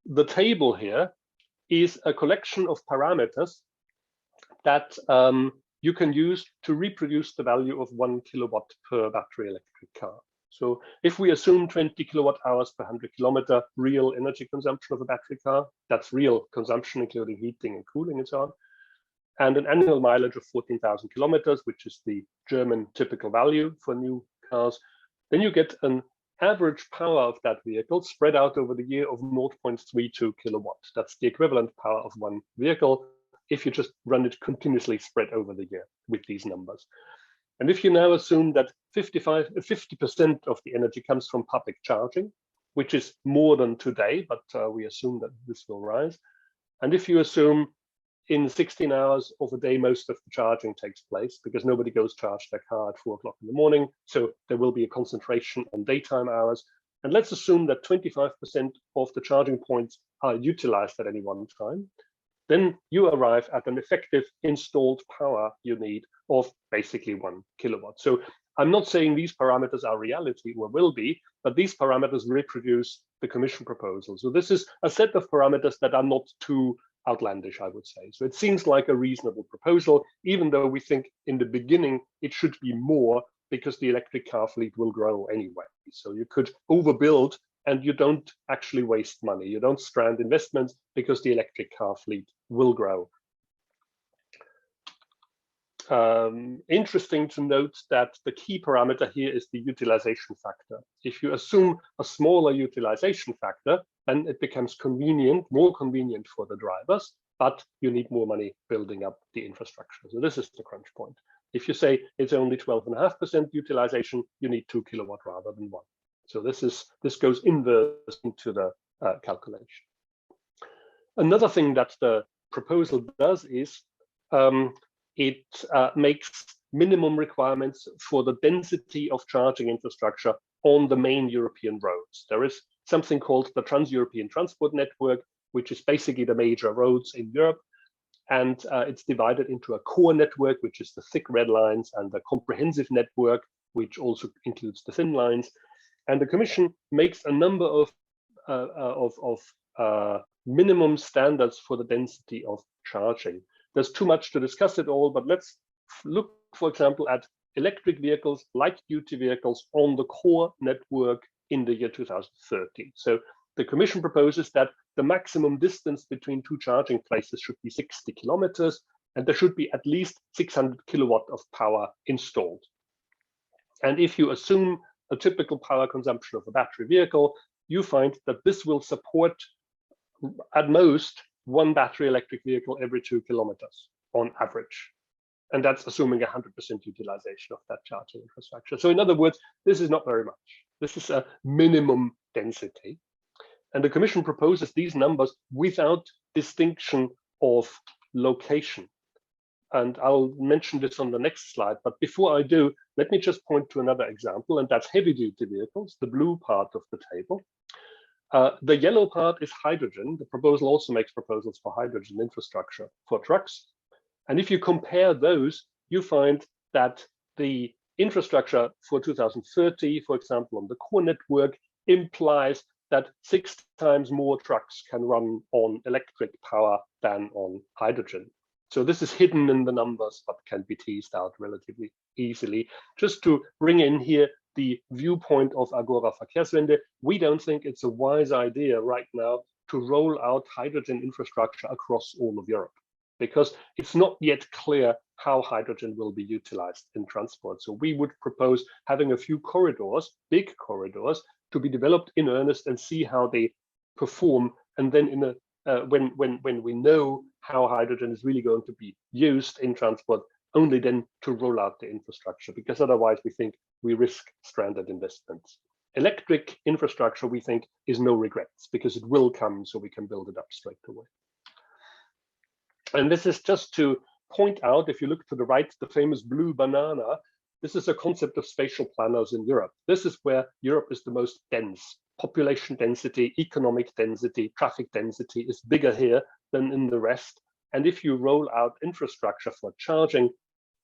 The table here is a collection of parameters that you can use to reproduce the value of 1 kilowatt per battery electric car. So if we assume 20 kilowatt hours per 100 kilometer real energy consumption of a battery car, that's real consumption, including heating and cooling and so on, and an annual mileage of 14,000 kilometers, which is the German typical value for new cars, then you get an average power of that vehicle spread out over the year of 0.32 kilowatts. That's the equivalent power of one vehicle if you just run it continuously spread over the year with these numbers. And if you now assume that 50% of the energy comes from public charging, which is more than today, but we assume that this will rise. And if you assume in 16 hours of a day, most of the charging takes place because nobody goes charge their car at 4 o'clock in the morning. So there will be a concentration on daytime hours. And let's assume that 25% of the charging points are utilized at any one time. Then you arrive at an effective installed power you need of basically 1 kilowatt. So I'm not saying these parameters are reality or will be, but these parameters reproduce the Commission proposal. So this is a set of parameters that are not too outlandish, I would say. So it seems like a reasonable proposal, even though we think in the beginning it should be more because the electric car fleet will grow anyway. So you could overbuild and you don't actually waste money. You don't strand investments because the electric car fleet will grow. Interesting to note that the key parameter here is the utilization factor. If you assume a smaller utilization factor, then it becomes convenient, more convenient for the drivers, but you need more money building up the infrastructure. So this is the crunch point. If you say it's only 12.5% utilization, you need 2 kilowatt rather than 1. So this goes inverse into the calculation. Another thing that the proposal does is it makes minimum requirements for the density of charging infrastructure on the main European roads. There is something called the Trans-European Transport Network, which is basically the major roads in Europe. And it's divided into a core network, which is the thick red lines, and the comprehensive network, which also includes the thin lines. And the Commission makes a number of minimum standards for the density of charging. There's too much to discuss it all, but let's look, for example, at electric vehicles, light-duty vehicles on the core network in the year 2030. So the Commission proposes that the maximum distance between two charging places should be 60 kilometers, and there should be at least 600 kilowatt of power installed. And if you assume a typical power consumption of a battery vehicle, you find that this will support at most one battery electric vehicle every 2 kilometers on average. And that's assuming 100% utilization of that charging infrastructure. So in other words, this is not very much. This is a minimum density. And the Commission proposes these numbers without distinction of location. And I'll mention this on the next slide. But before I do, let me just point to another example, and that's heavy-duty vehicles, the blue part of the table. The yellow part is hydrogen. The proposal also makes proposals for hydrogen infrastructure for trucks. And if you compare those, you find that the infrastructure for 2030, for example, on the core network, implies that 6 times more trucks can run on electric power than on hydrogen. So this is hidden in the numbers, but can be teased out relatively easily. Just to bring in here the viewpoint of Agora Verkehrswende, we don't think it's a wise idea right now to roll out hydrogen infrastructure across all of Europe, because it's not yet clear how hydrogen will be utilized in transport. So we would propose having a few corridors, big corridors, to be developed in earnest and see how they perform. And then in a when we know how hydrogen is really going to be used in transport, only then to roll out the infrastructure, because otherwise we think we risk stranded investments. Electric infrastructure, we think, is no regrets, because it will come, so we can build it up straight away. And this is just to point out, if you look to the right, the famous blue banana, this is a concept of spatial planners in Europe. This is where Europe is the most dense. Population density, economic density, traffic density is bigger here than in the rest. And if you roll out infrastructure for charging,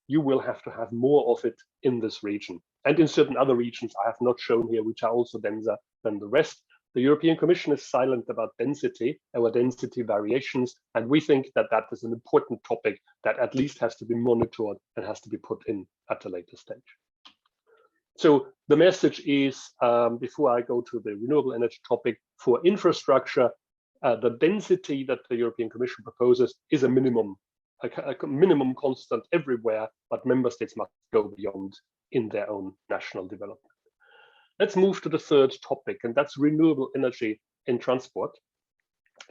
you will have to have more of it in this region. And in certain other regions I have not shown here, which are also denser than the rest. The European Commission is silent about density or density variations, and we think that that is an important topic that at least has to be monitored and has to be put in at a later stage. So the message is, before I go to the renewable energy topic, for infrastructure, the density that the European Commission proposes is a minimum constant everywhere, but member states must go beyond in their own national development. Let's move to the third topic, and that's renewable energy in transport.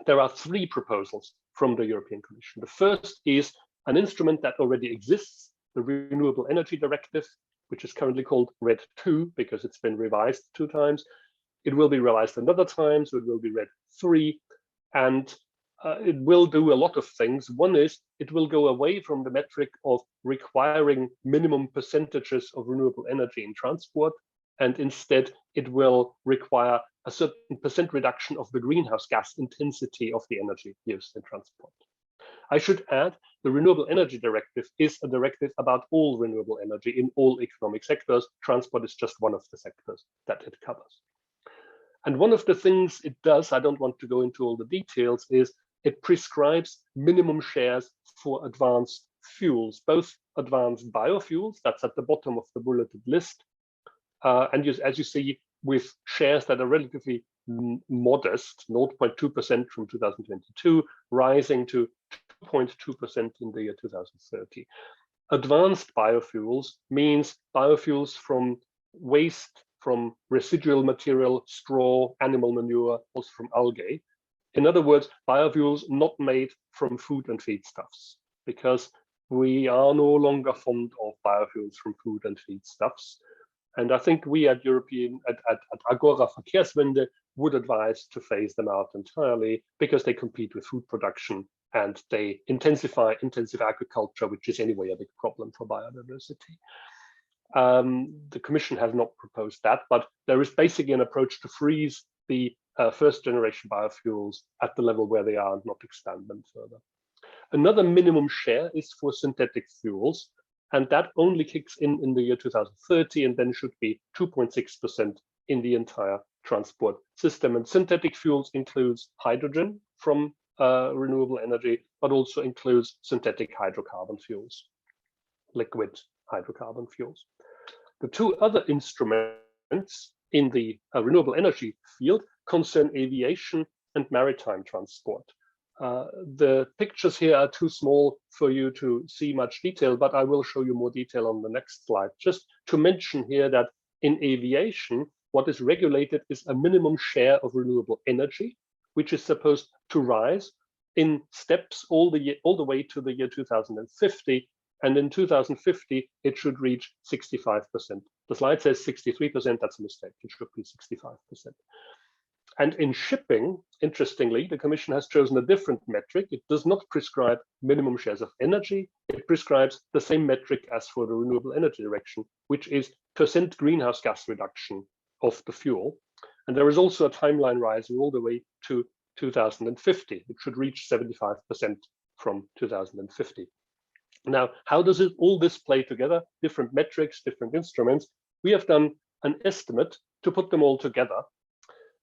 There are three proposals from the European Commission. The first is an instrument that already exists, the Renewable Energy Directive, which is currently called RED II because it's been revised 2 times. It will be revised another time, so it will be RED III, and it will do a lot of things. One is it will go away from the metric of requiring minimum percentages of renewable energy in transport, and instead it will require a certain percent reduction of the greenhouse gas intensity of the energy used in transport. I should add, the Renewable Energy Directive is a directive about all renewable energy in all economic sectors. Transport is just one of the sectors that it covers. And one of the things it does, I don't want to go into all the details, is it prescribes minimum shares for advanced fuels, both advanced biofuels, that's at the bottom of the bulleted list, and as you see, with shares that are relatively modest, 0.2% from 2022, rising to 2.2% in the year 2030. Advanced biofuels means biofuels from waste, from residual material, straw, animal manure, also from algae. In other words, biofuels not made from food and feedstuffs, because we are no longer fond of biofuels from food and feedstuffs. And I think we at Agora Verkehrswende would advise to phase them out entirely because they compete with food production and they intensify intensive agriculture, which is anyway a big problem for biodiversity. The Commission has not proposed that, but there is basically an approach to freeze the first generation biofuels at the level where they are and not expand them further. Another minimum share is for synthetic fuels, and that only kicks in the year 2030 and then should be 2.6% in the entire transport system. And synthetic fuels includes hydrogen from renewable energy, but also includes synthetic hydrocarbon fuels, liquid hydrocarbon fuels. The two other instruments in the renewable energy field concern aviation and maritime transport. The pictures here are too small for you to see much detail, but I will show you more detail on the next slide. Just to mention here that in aviation, what is regulated is a minimum share of renewable energy, which is supposed to rise in steps all the way to the year 2050. And in 2050, it should reach 65%. The slide says 63%, that's a mistake, it should be 65%. And in shipping, interestingly, the Commission has chosen a different metric. It does not prescribe minimum shares of energy. It prescribes the same metric as for the Renewable Energy Direction, which is % greenhouse gas reduction of the fuel. And there is also a timeline rising all the way to 2050. It should reach 75% from 2050. Now, how does all this play together? Different metrics, different instruments. We have done an estimate to put them all together.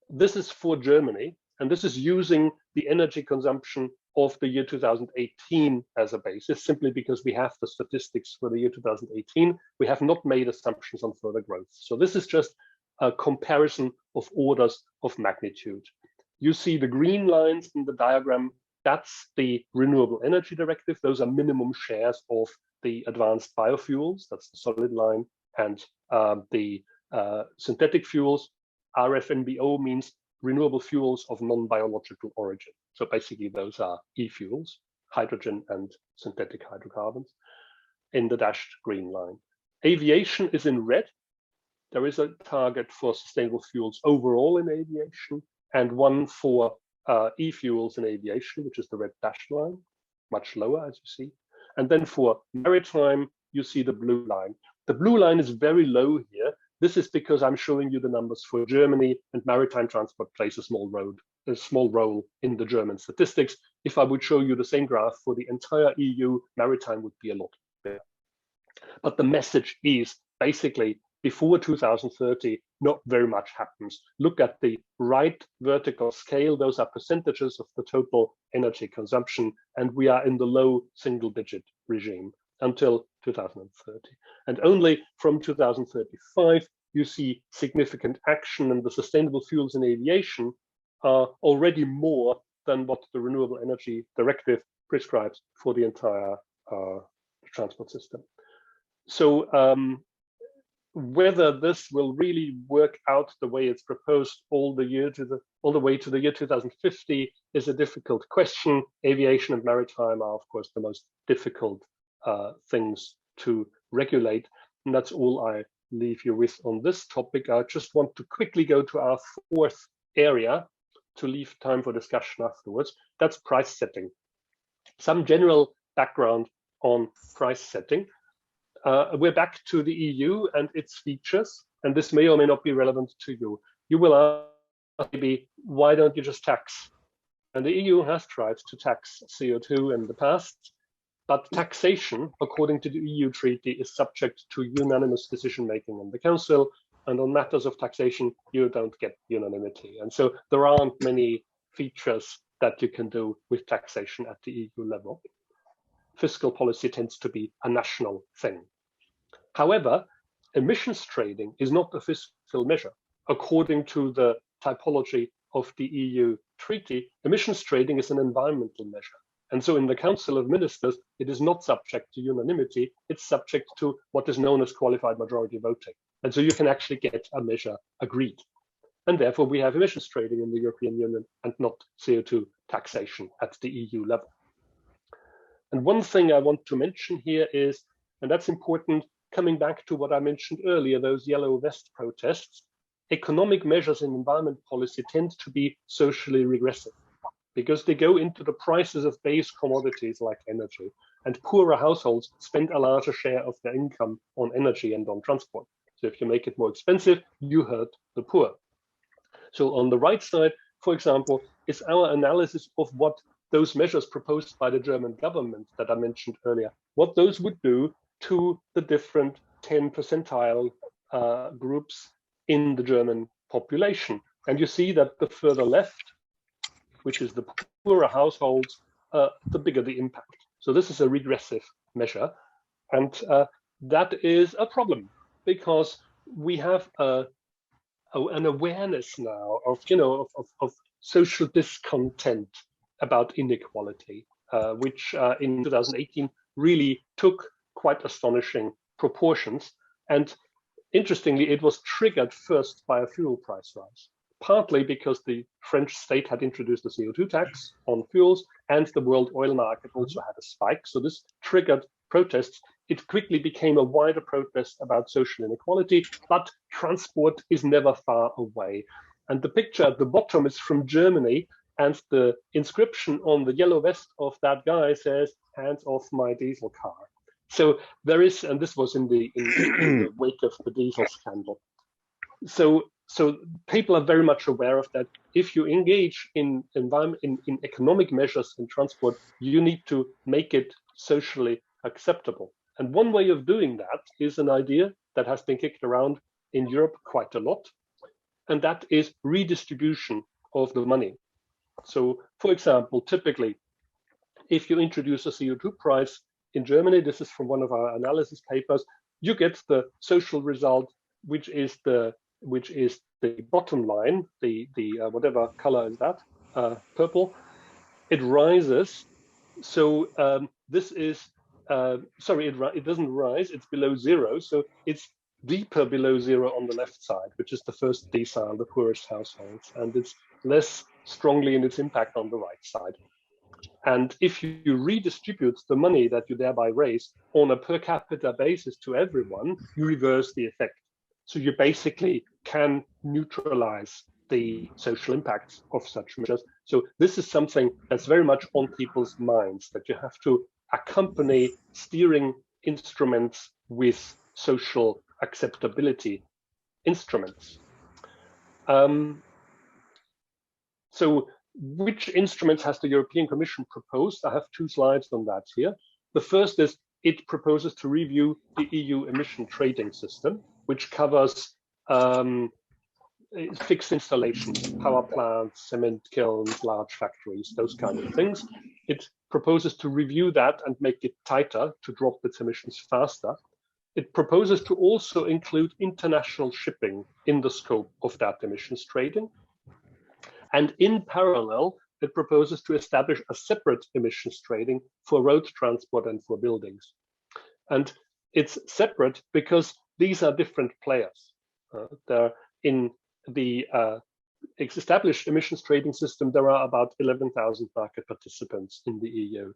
This is for Germany, and this is using the energy consumption of the year 2018 as a basis, simply because we have the statistics for the year 2018. We have not made assumptions on further growth. So this is just a comparison of orders of magnitude. You see the green lines in the diagram. That's the Renewable Energy Directive. Those are minimum shares of the advanced biofuels. That's the solid line. And the synthetic fuels, RFNBO means renewable fuels of non-biological origin. So basically those are e-fuels, hydrogen and synthetic hydrocarbons in the dashed green line. Aviation is in red. There is a target for sustainable fuels overall in aviation and one for e-fuels in aviation, which is the red dashed line, much lower as you see. And then for maritime, you see the blue line. The blue line is very low here. This is because I'm showing you the numbers for Germany, and maritime transport plays a small role in the German statistics. If I would show you the same graph for the entire EU, maritime would be a lot bigger. But the message is basically before 2030, not very much happens. Look at the right vertical scale. Those are percentages of the total energy consumption, and we are in the low single-digit regime until 2030. And only from 2035, you see significant action, and the sustainable fuels in aviation are already more than what the Renewable Energy Directive prescribes for the entire transport system. So whether this will really work out the way it's proposed all the way to the year 2050 is a difficult question. Aviation and maritime are, of course, the most difficult things to regulate, and that's all I leave you with on this topic. I just want to quickly go to our fourth area to leave time for discussion afterwards. That's price setting. Some general background on price setting. We're back to the EU and its features, and this may or may not be relevant to you. You will ask maybe, why don't you just tax? And the EU has tried to tax CO2 in the past, but taxation, according to the EU treaty, is subject to unanimous decision-making in the Council, and on matters of taxation, you don't get unanimity. And so there aren't many features that you can do with taxation at the EU level. Fiscal policy tends to be a national thing. However, emissions trading is not a fiscal measure. According to the typology of the EU treaty, emissions trading is an environmental measure. And so in the Council of Ministers, it is not subject to unanimity, it's subject to what is known as qualified majority voting. And so you can actually get a measure agreed. And therefore we have emissions trading in the European Union and not CO2 taxation at the EU level. And one thing I want to mention here is, and that's important, coming back to what I mentioned earlier, those yellow vest protests, economic measures in environment policy tend to be socially regressive because they go into the prices of base commodities like energy, and poorer households spend a larger share of their income on energy and on transport. So if you make it more expensive, you hurt the poor. So on the right side, for example, is our analysis of what those measures proposed by the German government that I mentioned earlier, what those would do to the different 10 percentile groups in the German population. And you see that the further left, which is the poorer households, the bigger the impact. So this is a regressive measure. And that is a problem because we have an awareness now of, of social discontent about inequality, which in 2018 really took quite astonishing proportions. And interestingly, it was triggered first by a fuel price rise, partly because the French state had introduced a CO2 tax on fuels and the world oil market also had a spike. So this triggered protests. It quickly became a wider protest about social inequality, but transport is never far away. And the picture at the bottom is from Germany, and the inscription on the yellow vest of that guy says, "Hands off my diesel car." So there is, and this was in the wake of the diesel scandal. So people are very much aware of that. If you engage in economic measures in transport, you need to make it socially acceptable. And one way of doing that is an idea that has been kicked around in Europe quite a lot, and that is redistribution of the money. So, for example, typically, if you introduce a CO2 price in Germany, this is from one of our analysis papers, you get the social result, which is the bottom line, the whatever color is that, purple. It rises. So this is sorry, it doesn't rise. It's below zero. So it's deeper below zero on the left side, which is the first decile, the poorest households, and it's less strongly in its impact on the right side. And if you redistribute the money that you thereby raise on a per capita basis to everyone, you reverse the effect. So you basically can neutralize the social impacts of such measures. So this is something that's very much on people's minds, that you have to accompany steering instruments with social acceptability instruments. So which instruments has the European Commission proposed? I have two slides on that here. The first is it proposes to review the EU emission trading system, which covers fixed installations, power plants, cement kilns, large factories, those kind of things. It proposes to review that and make it tighter to drop its emissions faster. It proposes to also include international shipping in the scope of that emissions trading. And in parallel, it proposes to establish a separate emissions trading for road transport and for buildings. And it's separate because these are different players. They're in the established emissions trading system, there are about 11,000 market participants in the EU.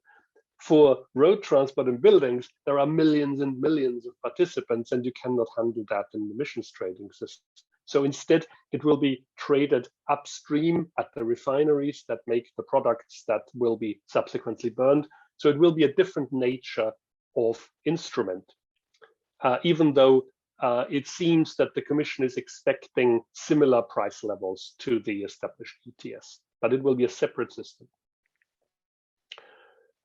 For road transport and buildings, there are millions and millions of participants, and you cannot handle that in the emissions trading system. So instead, it will be traded upstream at the refineries that make the products that will be subsequently burned. So it will be a different nature of instrument, even though it seems that the Commission is expecting similar price levels to the established ETS, but it will be a separate system.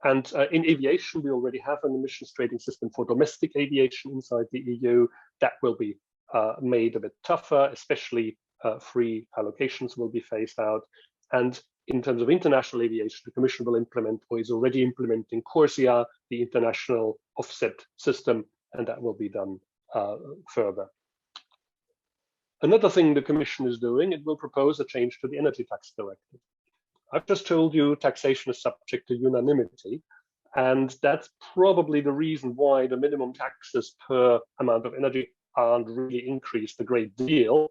And in aviation, we already have an emissions trading system for domestic aviation inside the EU. That will be made a bit tougher, especially free allocations will be phased out. And in terms of international aviation, the Commission will implement or is already implementing CORSIA, the international offset system, and that will be done further. Another thing the Commission is doing, it will propose a change to the Energy Tax Directive. I've just told you taxation is subject to unanimity, and that's probably the reason why the minimum taxes per amount of energy aren't really increased a great deal.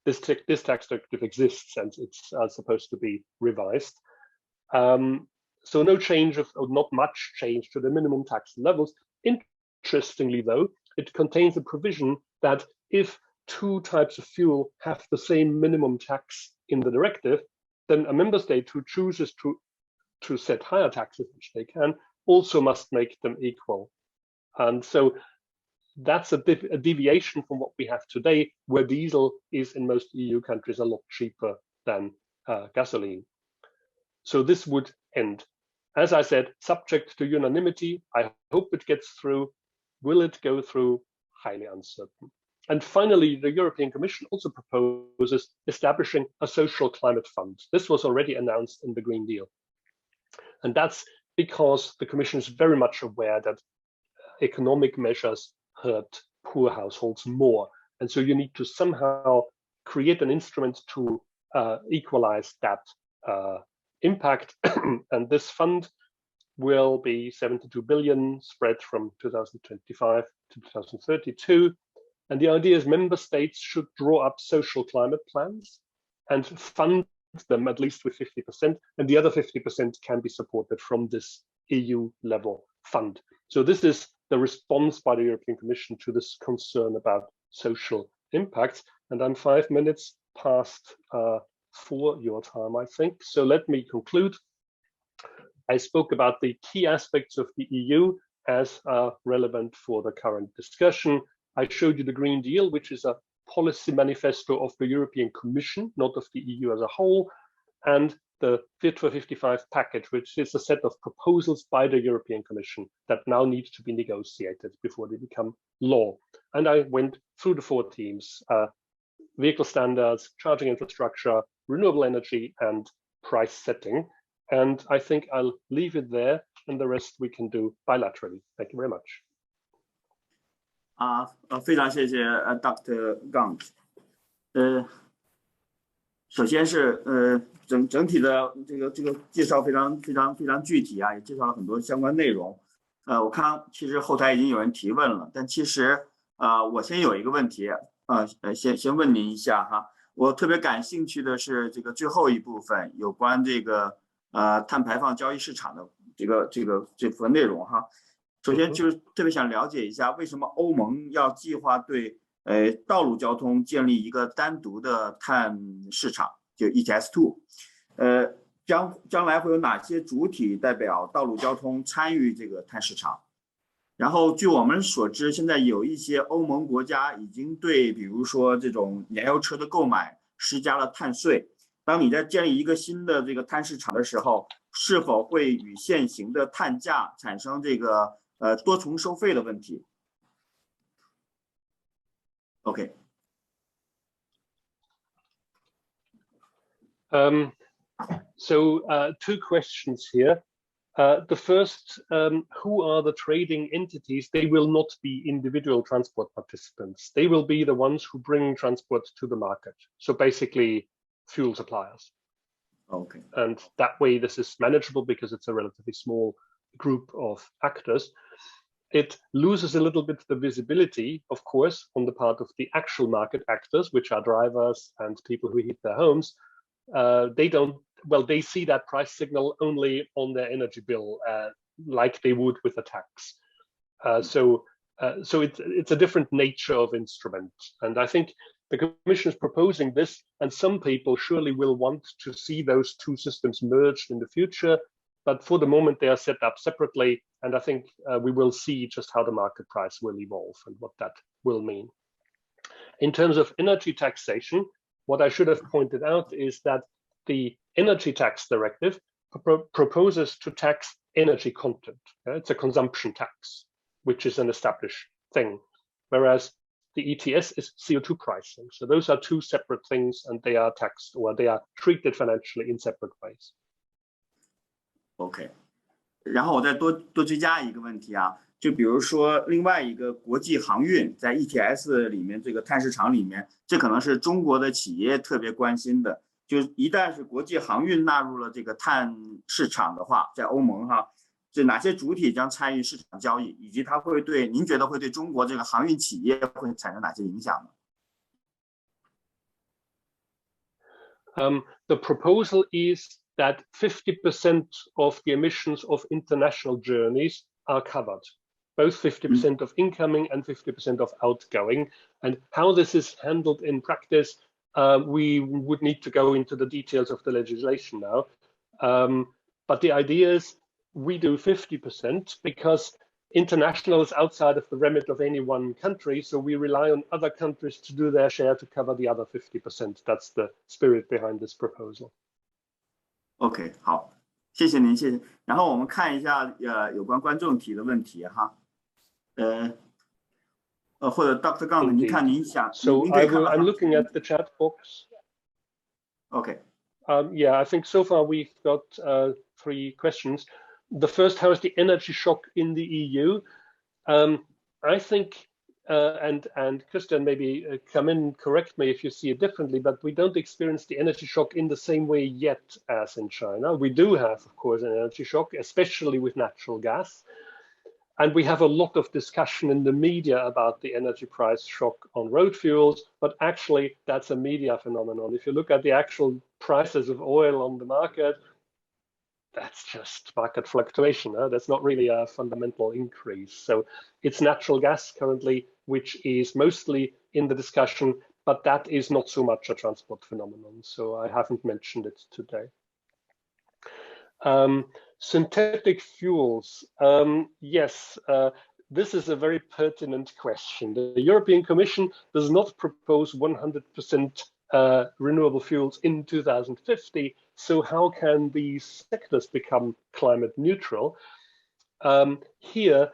This tax directive exists and it's supposed to be revised. So no change or not much change to the minimum tax levels. Interestingly though, it contains a provision that if two types of fuel have the same minimum tax in the directive, then a member state who chooses to set higher taxes, which they can, also must make them equal. And so that's a deviation from what we have today, where diesel is in most EU countries a lot cheaper than gasoline. So this would end. As I said, subject to unanimity. I hope it gets through. Will it go through? Highly uncertain. And finally, the European Commission also proposes establishing a social climate fund. This was already announced in the Green Deal. And that's because the Commission is very much aware that economic measures hurt poor households more. And so you need to somehow create an instrument to equalize that impact. And this fund will be 72 billion spread from 2025 to 2032. And the idea is member states should draw up social climate plans and fund them at least with 50%, and the other 50% can be supported from this EU level fund. So this is the response by the European Commission to this concern about social impacts. And I'm 5 minutes past for your time, I think. So let me conclude. I spoke about the key aspects of the EU as relevant for the current discussion. I showed you the Green Deal, which is a policy manifesto of the European Commission, not of the EU as a whole, and the Fit for 55 package, which is a set of proposals by the European Commission that now need to be negotiated before they become law. And I went through the 4 themes: vehicle standards, charging infrastructure, renewable energy, and price setting. And I think I'll leave it there, and the rest we can do bilaterally. Thank you very much. 非常谢谢Dr. Gang。首先是整体的这个介绍非常具体啊，也介绍了很多相关内容。我看其实后台已经有人提问了，但其实我先有一个问题先问您一下哈。我特别感兴趣的是这个最后一部分有关这个碳排放交易市场的这部分内容哈。首先就是特别想了解一下，为什么欧盟要计划对道路交通建立一个单独的碳市场，就 ETS2， 将来会有哪些主体代表道路交通参与这个碳市场？然后据我们所知，现在有一些欧盟国家已经对比如说这种燃油车的购买施加了碳税。当你在建立一个新的这个碳市场的时候，是否会与现行的碳价产生这个多重收费的问题 ？OK。Two questions here. The first, who are the trading entities? They will not be individual transport participants. They will be the ones who bring transport to the market. So basically fuel suppliers. Okay. And that way this is manageable because it's a relatively small group of actors. It loses a little bit the visibility, of course, on the part of the actual market actors, which are drivers and people who heat their homes. They see that price signal only on their energy bill, like they would with a tax. So it's a different nature of instrument. And I think the Commission is proposing this, and some people surely will want to see those two systems merged in the future. But for the moment, they are set up separately. And I think we will see just how the market price will evolve and what that will mean. In terms of energy taxation, what I should have pointed out is that the Energy Tax Directive proposes to tax energy content. It's a consumption tax, which is an established thing, whereas the ETS is CO2 pricing. So those are two separate things, and they are taxed, or they are treated financially in separate ways. OK， 然后我再多追加一个问题啊，就比如说另外一个国际航运在 ETS 里面这个碳市场里面，这可能是中国的企业特别关心的。就一旦是国际航运纳入了这个碳市场的话，在欧盟哈，这哪些主体将参与市场交易，以及它会对您觉得会对中国这个航运企业会产生哪些影响呢？The proposal is that 50% of the emissions of international journeys are covered, both 50% of incoming and 50% of outgoing. And how this is handled in practice, we would need to go into the details of the legislation now. But the idea is we do 50% because international is outside of the remit of any one country. So we rely on other countries to do their share to cover the other 50%. That's the spirit behind this proposal. OK， 好，谢谢您，谢谢。然后我们看一下有关观众提的问题哈，或者 Dr. Gang， 您看您想， So I'm looking at the chat box. OK. Yeah, I think so far we've got 3 questions. The first, how is the energy shock in the EU? I think, and Christian, maybe come in, correct me if you see it differently, but we don't experience the energy shock in the same way yet as in China. We do have, of course, an energy shock, especially with natural gas. And we have a lot of discussion in the media about the energy price shock on road fuels, but actually that's a media phenomenon. If you look at the actual prices of oil on the market, that's just market fluctuation. That's not really a fundamental increase. So it's natural gas currently, which is mostly in the discussion, but that is not so much a transport phenomenon. So I haven't mentioned it today. Synthetic fuels. Yes, this is a very pertinent question. The European Commission does not propose 100% renewable fuels in 2050. So how can these sectors become climate neutral? Here,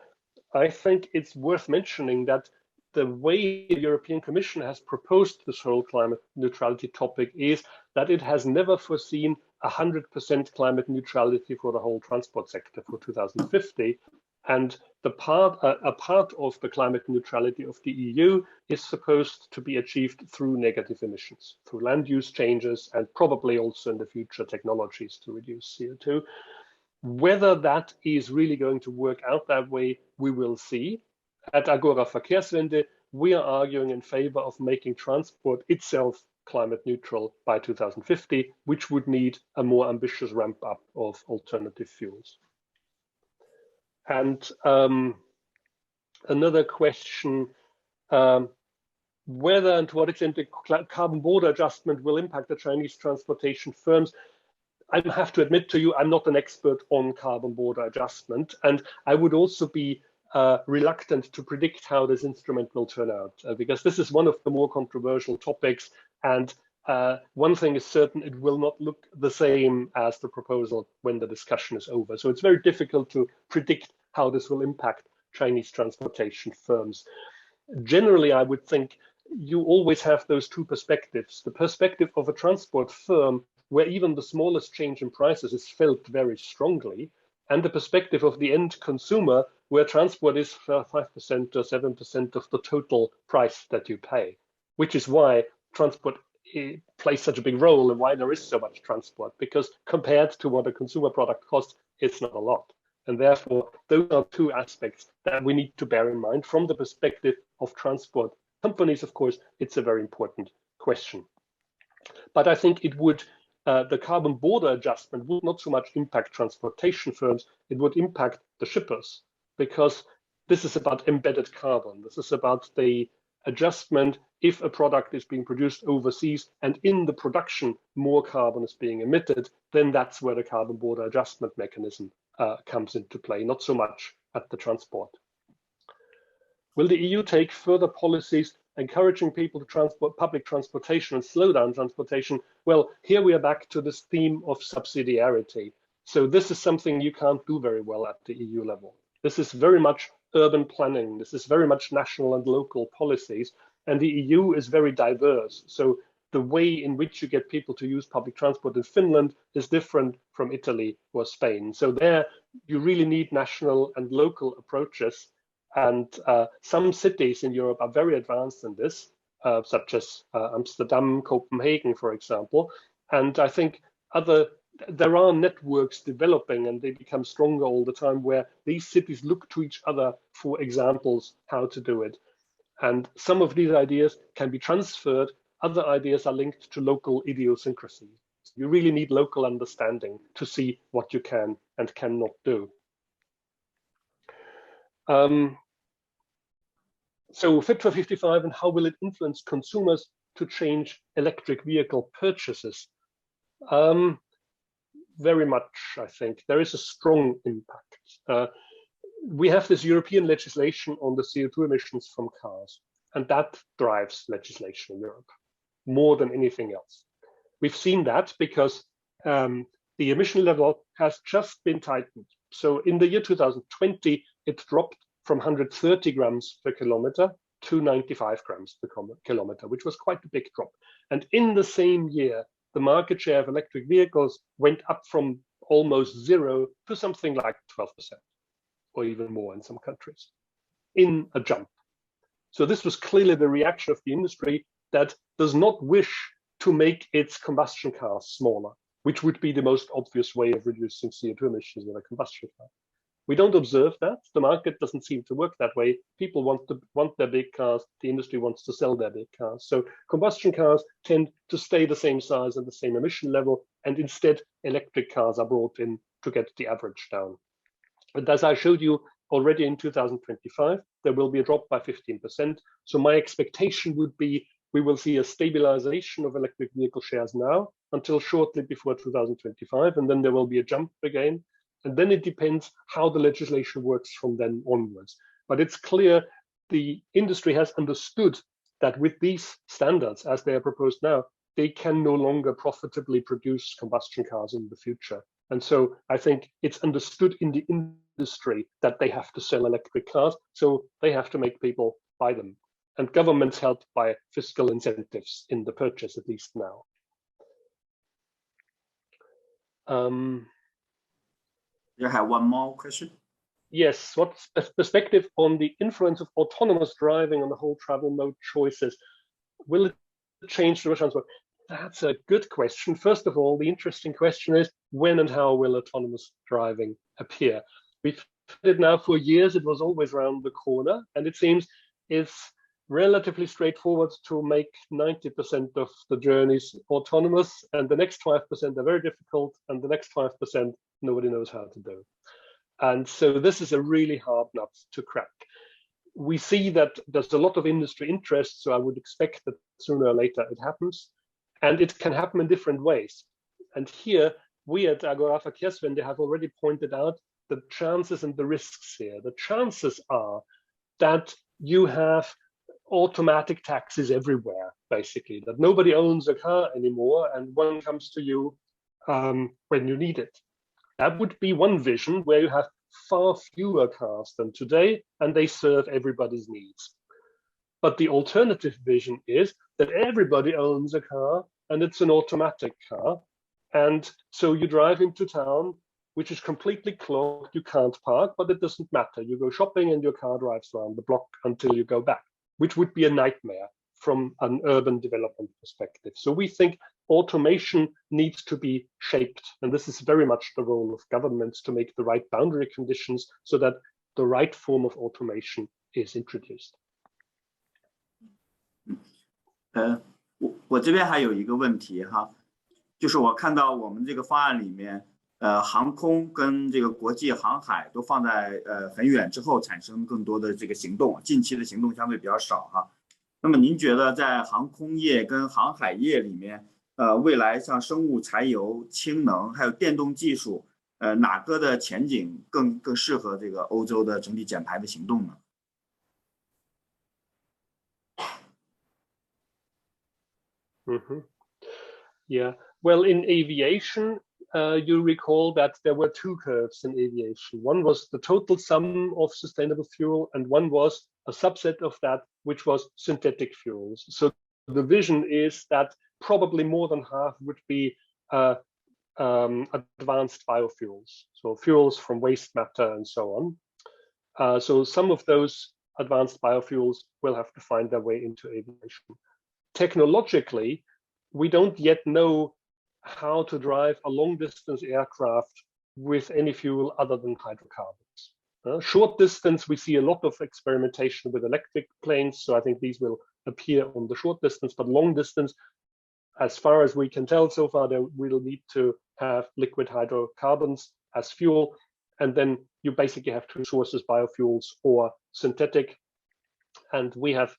I think it's worth mentioning that the way the European Commission has proposed this whole climate neutrality topic is that it has never foreseen 100% climate neutrality for the whole transport sector for 2050. And a part of the climate neutrality of the EU is supposed to be achieved through negative emissions, through land use changes, and probably also in the future technologies to reduce CO2. Whether that is really going to work out that way, we will see. At Agora Verkehrswende, we are arguing in favor of making transport itself climate neutral by 2050, which would need a more ambitious ramp up of alternative fuels. And another question, whether and to what extent the carbon border adjustment will impact the Chinese transportation firms. I have to admit to you, I'm not an expert on carbon border adjustment, and I would also be reluctant to predict how this instrument will turn out, because this is one of the more controversial topics. And one thing is certain, it will not look the same as the proposal when the discussion is over. So it's very difficult to predict how this will impact Chinese transportation firms. Generally, I would think you always have those two perspectives. The perspective of a transport firm where even the smallest change in prices is felt very strongly, and the perspective of the end consumer, where transport is 5% or 7% of the total price that you pay, which is why transport plays such a big role and why there is so much transport, because compared to what a consumer product costs, it's not a lot. And therefore, those are two aspects that we need to bear in mind from the perspective of transport companies. Of course, it's a very important question. But I think it would, the carbon border adjustment would not so much impact transportation firms, it would impact the shippers, because this is about embedded carbon. This is about the adjustment if a product is being produced overseas and in the production more carbon is being emitted, then that's where the carbon border adjustment mechanism comes into play, not so much at the transport. Will the EU take further policies encouraging people to transport public transportation and slow down transportation? Well, here we are back to this theme of subsidiarity. So this is something you can't do very well at the EU level. This is very much urban planning. This is very much national and local policies. And the EU is very diverse. So the way in which you get people to use public transport in Finland is different from Italy or Spain. So there you really need national and local approaches. And some cities in Europe are very advanced in this, such as Amsterdam, Copenhagen, for example. And I think there are networks developing, and they become stronger all the time, where these cities look to each other for examples how to do it. And some of these ideas can be transferred. Other ideas are linked to local idiosyncrasy. You really need local understanding to see what you can and cannot do. So Fit for 55, and how will it influence consumers to change electric vehicle purchases? Very much, I think. There is a strong impact. We have this European legislation on the CO2 emissions from cars, and that drives legislation in Europe more than anything else. We've seen that because the emission level has just been tightened. So in the year 2020, it dropped from 130 grams per kilometer to 95 grams per kilometer, which was quite a big drop. And in the same year, the market share of electric vehicles went up from almost 0 to something like 12%, or even more in some countries, in a jump. So this was clearly the reaction of the industry that does not wish to make its combustion cars smaller, which would be the most obvious way of reducing CO2 emissions with a combustion car. We don't observe that. The market doesn't seem to work that way. People want their big cars. The industry wants to sell their big cars. So combustion cars tend to stay the same size and the same emission level. And instead, electric cars are brought in to get the average down. And as I showed you already in 2025, there will be a drop by 15%. So my expectation would be we will see a stabilization of electric vehicle shares now until shortly before 2025. And then there will be a jump again. And then it depends how the legislation works from then onwards. But it's clear the industry has understood that with these standards, as they are proposed now, they can no longer profitably produce combustion cars in the future. And so I think it's understood in the industry that they have to sell electric cars, so they have to make people buy them. And governments help by fiscal incentives in the purchase, at least now. You have one more question? Yes, what's the perspective on the influence of autonomous driving on the whole travel mode choices? Will it change the transport? That's a good question. First of all, the interesting question is, when and how will autonomous driving appear? We've had it now for years. It was always around the corner, and it seems it's relatively straightforward to make 90% of the journeys autonomous, and the next 5% are very difficult, and the next 5% nobody knows how to do. And so this is a really hard nut to crack. We see that there's a lot of industry interest, so I would expect that sooner or later it happens, and it can happen in different ways. And here, we at Agora Verkehrswende have already pointed out the chances and the risks here. The chances are that you have automatic taxis everywhere, basically, that nobody owns a car anymore and one comes to you when you need it. That would be one vision, where you have far fewer cars than today and they serve everybody's needs. But the alternative vision is that everybody owns a car and it's an automatic car, And so you drive into town, which is completely clogged. You can't park, but it doesn't matter. You go shopping and your car drives around the block until you go back, which would be a nightmare from an urban development perspective. So we think automation needs to be shaped. And this is very much the role of governments to make the right boundary conditions so that the right form of automation is introduced. 我这边还有一个问题哈，就是我看到我们这个方案里面，航空跟这个国际航海都放在很远之后产生更多的这个行动，近期的行动相对比较少哈。那么您觉得在航空业跟航海业里面，未来像生物柴油、氢能还有电动技术，哪个的前景更适合这个欧洲的整体减排的行动呢？ Yeah, well, in aviation, you recall that there were two curves in aviation. One was the total sum of sustainable fuel, and one was a subset of that, which was synthetic fuels. So the vision is that probably more than half would be advanced biofuels, so fuels from waste matter and so on. So some of those advanced biofuels will have to find their way into aviation. Technologically, we don't yet know how to drive a long-distance aircraft with any fuel other than hydrocarbons. Short distance, we see a lot of experimentation with electric planes, so I think these will appear on the short distance, but long distance, as far as we can tell so far, we'll need to have liquid hydrocarbons as fuel, and then you basically have two sources, biofuels or synthetic. And we have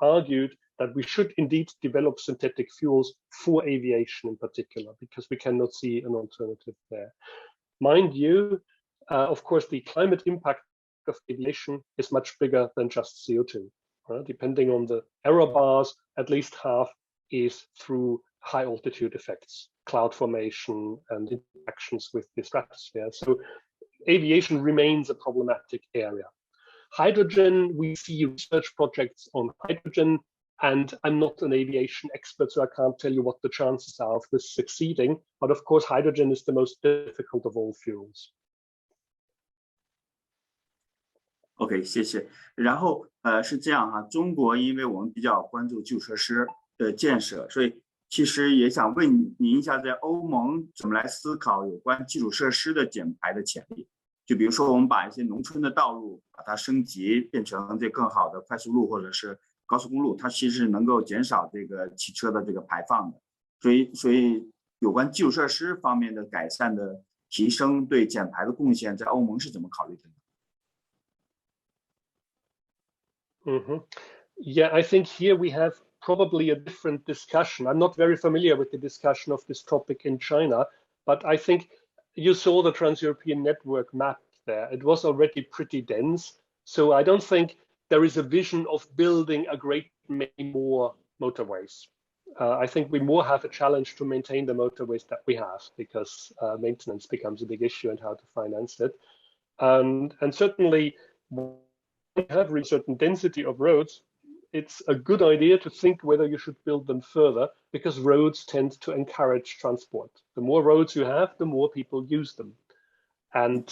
argued that we should indeed develop synthetic fuels for aviation in particular, because we cannot see an alternative there. Mind you, of course, the climate impact of aviation is much bigger than just CO2. Depending on the error bars, at least half is through high altitude effects, cloud formation, and interactions with the stratosphere. So aviation remains a problematic area. Hydrogen, we see research projects on hydrogen, and I'm not an aviation expert, so I can't tell you what the chances are of this succeeding. But of course, hydrogen is the most difficult of all fuels. OK， 谢谢。然后是这样哈，中国因为我们比较关注基础设施的建设，所以其实也想问您一下，在欧盟怎么来思考有关基础设施的减排的潜力？就比如说，我们把一些农村的道路把它升级，变成这更好的快速路或者是高速公路，它其实是能够减少这个汽车的这个排放的。所以有关基础设施方面的改善的提升对减排的贡献，在欧盟是怎么考虑的呢？ Yeah, I think here we have probably a different discussion. I'm not very familiar with the discussion of this topic in China, but I think you saw the Trans-European network map there. It was already pretty dense. So I don't think there is a vision of building a great many more motorways. I think we more have a challenge to maintain the motorways that we have, because maintenance becomes a big issue and how to finance it. And certainly, we have reached a certain density of roads, it's a good idea to think whether you should build them further, because roads tend to encourage transport. The more roads you have, the more people use them. And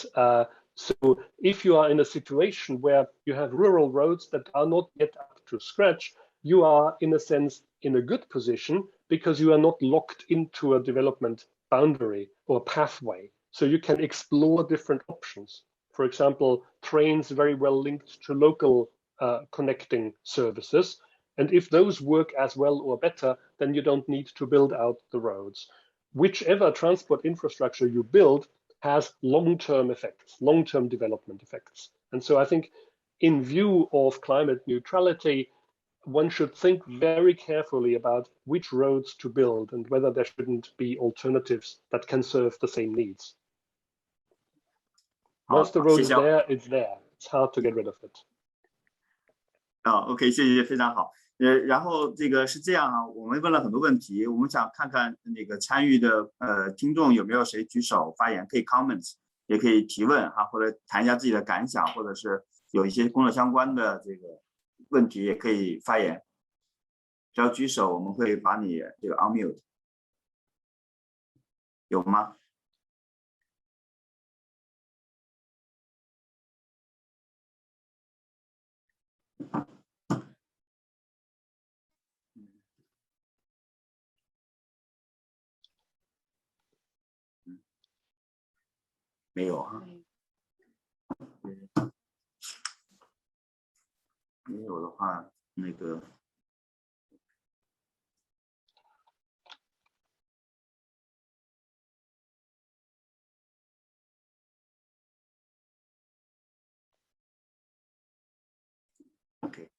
so if you are in a situation where you have rural roads that are not yet up to scratch, you are in a sense in a good position, because you are not locked into a development boundary or pathway. So you can explore different options. For example, trains very well linked to local connecting services. And if those work as well or better, then you don't need to build out the roads. Whichever transport infrastructure you build has long-term effects, long-term development effects. And so I think in view of climate neutrality, one should think very carefully about which roads to build and whether there shouldn't be alternatives that can serve the same needs. Once the road is there, it's there. It's hard to get rid of it. OK， 谢谢，非常好。然后这个是这样啊，我们问了很多问题，我们想看看那个参与的听众有没有谁举手发言，可以 comments， 也可以提问哈，或者谈一下自己的感想，或者是有一些工作相关的这个问题也可以发言。只要举手，我们会把你这个 unmute。有吗？没有哈。没有的话，那个。Okay.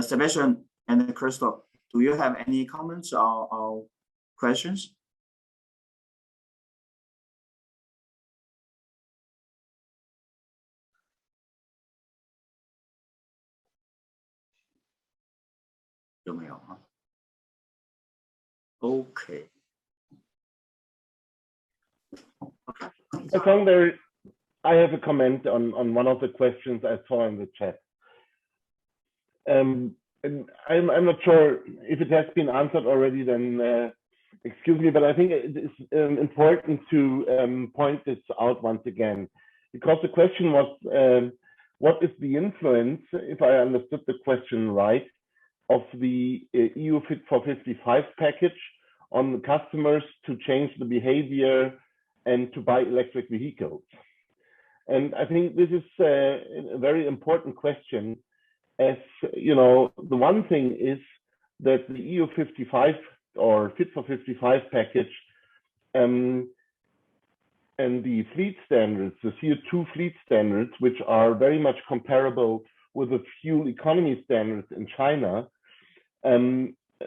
Sebastian and Crystal, do you have any comments or questions? Okay. I have a comment on one of the questions I saw in the chat. And I'm not sure if it has been answered already, then excuse me, but I think it is important to point this out once again, because the question was, what is the influence, if I understood the question right, of the EU Fit for 55 package on the customers to change the behavior and to buy electric vehicles? And I think this is a very important question, as you know, the one thing is that the EU 55 or Fit for 55 package and the fleet standards, the CO2 fleet standards, which are very much comparable with the fuel economy standards in China,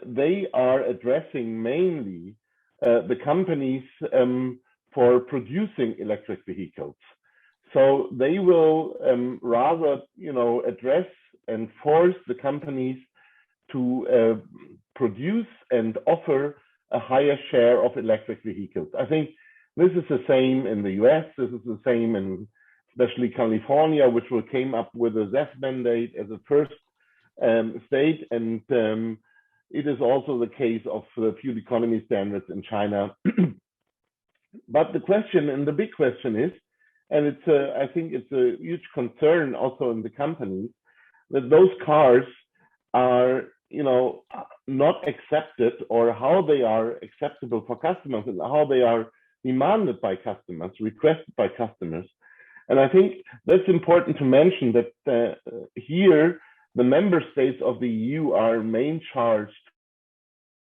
they are addressing mainly the companies for producing electric vehicles. So they will rather, you know, address and force the companies to produce and offer a higher share of electric vehicles. I think this is the same in the US. This is the same in especially California, which will came up with a ZEF mandate as a first state, and it is also the case of the fuel economy standards in China. But the question, and the big question is, and it's I think it's a huge concern also in the companies, that those cars are, you know, not accepted, or how they are acceptable for customers and how they are demanded by customers, requested by customers. And I think that's important to mention, that here the member states of the EU are main charged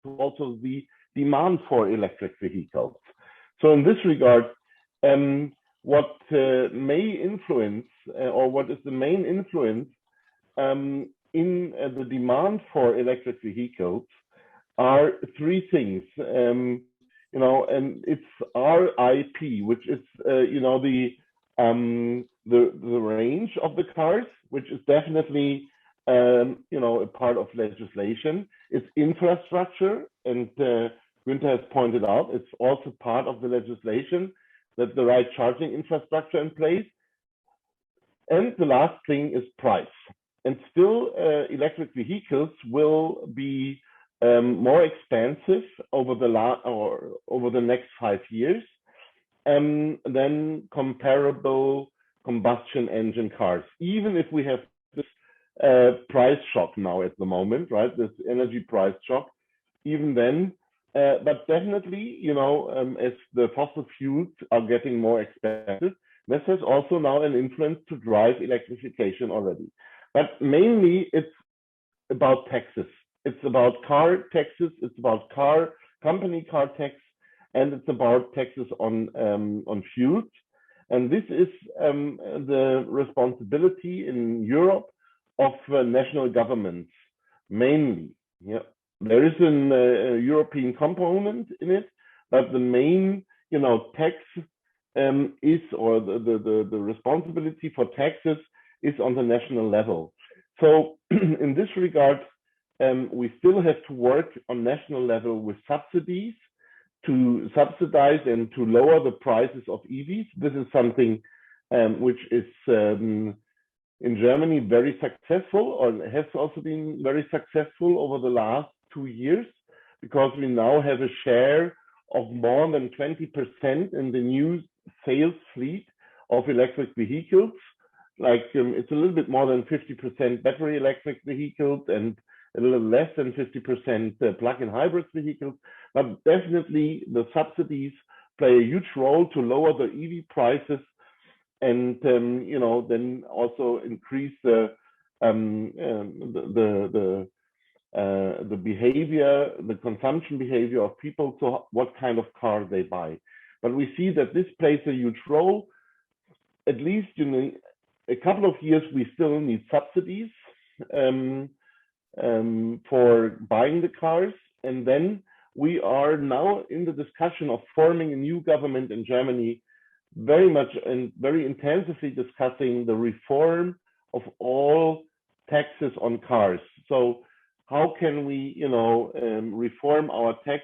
to also the demand for electric vehicles. So in this regard, what may influence, or what is the main influence in the demand for electric vehicles are three things. You know, and it's RIP, which is you know, the range of the cars, which is definitely you know, a part of legislation. It's infrastructure, and Günter has pointed out it's also part of the legislation, that the right charging infrastructure in place. And the last thing is price. And still, electric vehicles will be more expensive over the next 5 years than comparable combustion engine cars. Even if we have this price shock now at the moment, right? This energy price shock. Even then, but definitely, you know, as the fossil fuels are getting more expensive, this has also now an influence to drive electrification already. But mainly it's about taxes. It's about car taxes, it's about company car tax, and it's about taxes on fuels. And this is the responsibility in Europe of national governments, mainly. Yeah. There is a European component in it, but the main, you know, tax is, or the responsibility for taxes is on the national level. So in this regard, we still have to work on national level with subsidies to subsidize and to lower the prices of EVs. This is something which is in Germany very successful, or has also been very successful over the last 2 years, because we now have a share of more than 20% in the new sales fleet of electric vehicles. Like it's a little bit more than 50% battery electric vehicles and a little less than 50% plug-in hybrid vehicles. But definitely the subsidies play a huge role to lower the EV prices and you know, then also increase the behavior, the consumption behavior of people, so what kind of car they buy. But we see that this plays a huge role. At least in a couple of years, we still need subsidies for buying the cars. And then we are now in the discussion of forming a new government in Germany, very much and very intensively discussing the reform of all taxes on cars. So how can we, you know, reform our tax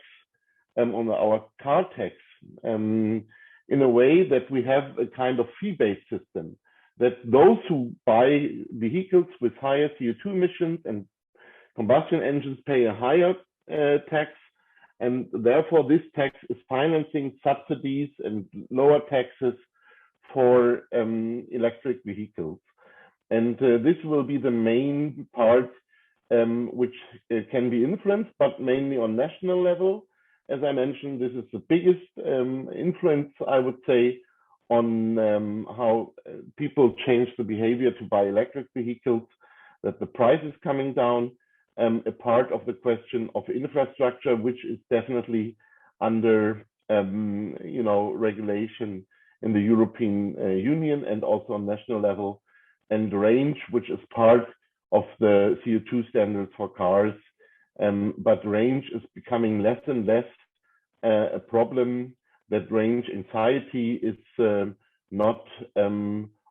on our car tax in a way that we have a kind of fee-based system, that those who buy vehicles with higher CO2 emissions and combustion engines pay a higher tax, and therefore this tax is financing subsidies and lower taxes for electric vehicles. And this will be the main part which can be influenced, but mainly on national level. As I mentioned, this is the biggest influence, I would say, on how people change the behavior to buy electric vehicles, that the price is coming down. A part of the question of infrastructure, which is definitely under you know, regulation in the European Union and also on national level, and range, which is part of the CO2 standards for cars. But range is becoming less and less a problem. That range anxiety is not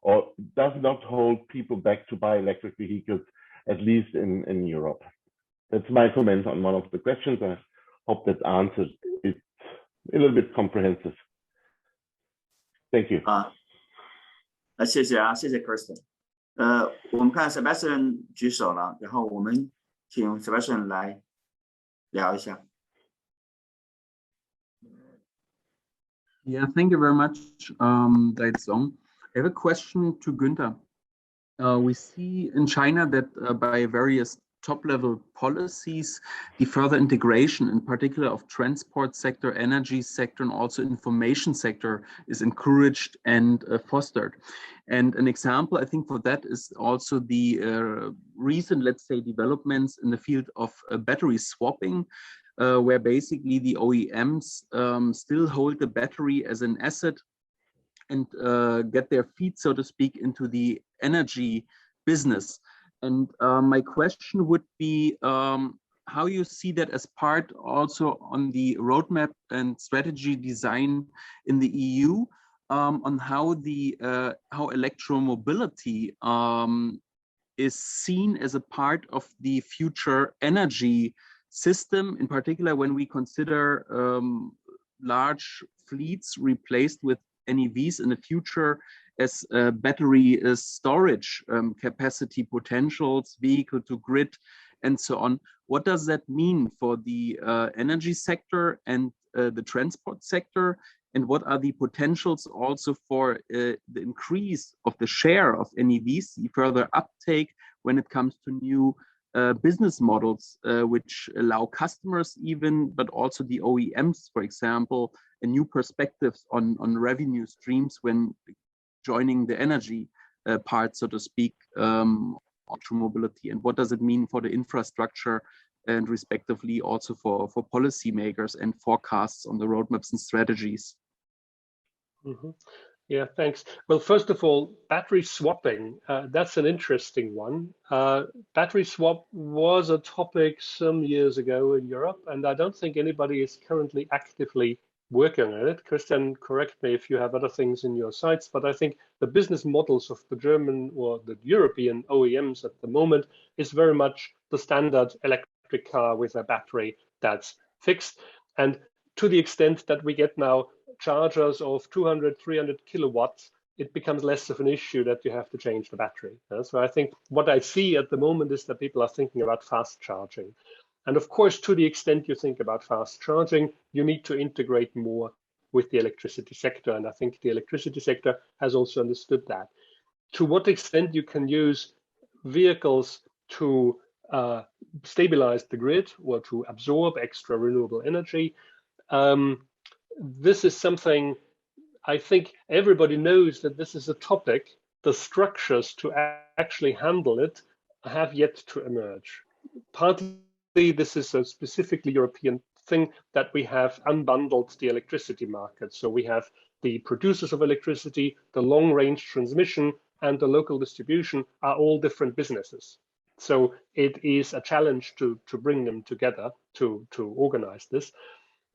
or does not hold people back to buy electric vehicles, at least in Europe. That's my comment on one of the questions. I hope that answers it a little bit comprehensive. Thank you. 谢谢啊，谢谢 Kirsten。我们看 Sebastian 举手了，然后我们请 Sebastian 来聊一下。Yeah, thank you very much, Daizong. I have a question to Günter. We see in China that by various top-level policies, the further integration, in particular of transport sector, energy sector, and also information sector is encouraged and fostered. And an example, I think, for that is also the recent, let's say, developments in the field of battery swapping, where basically the OEMs still hold the battery as an asset and get their feet, so to speak, into the energy business. And my question would be how you see that as part also on the roadmap and strategy design in the EU on how the how electromobility is seen as a part of the future energy system, in particular when we consider large fleets replaced with NEVs in the future as battery storage capacity potentials, vehicle to grid, and so on. What does that mean for the energy sector and the transport sector? And what are the potentials also for the increase of the share of NEVs, the further uptake when it comes to new business models, which allow customers even, but also the OEMs, for example, and new perspectives on revenue streams when joining the energy part, so to speak, electromobility, and what does it mean for the infrastructure and respectively also for policymakers and forecasts on the roadmaps and strategies? Mm-hmm. Yeah, thanks. Well, first of all, battery swapping, that's an interesting one. Battery swap was a topic some years ago in Europe, and I don't think anybody is currently actively working on it. Christian, correct me if you have other things in your sights, but I think the business models of the German or the European OEMs at the moment is very much the standard electric car with a battery that's fixed. And to the extent that we get now chargers of 200, 300 kilowatts, it becomes less of an issue that you have to change the battery. So I think what I see at the moment is that people are thinking about fast charging. And of course, to the extent you think about fast charging, you need to integrate more with the electricity sector. And I think the electricity sector has also understood that. To what extent you can use vehicles to stabilize the grid or to absorb extra renewable energy. This is something I think everybody knows that this is a topic. The structures to actually handle it have yet to emerge. Partly this is a specifically European thing that we have unbundled the electricity market. So we have the producers of electricity, the long-range transmission, and the local distribution are all different businesses. So it is a challenge to bring them together to organize this.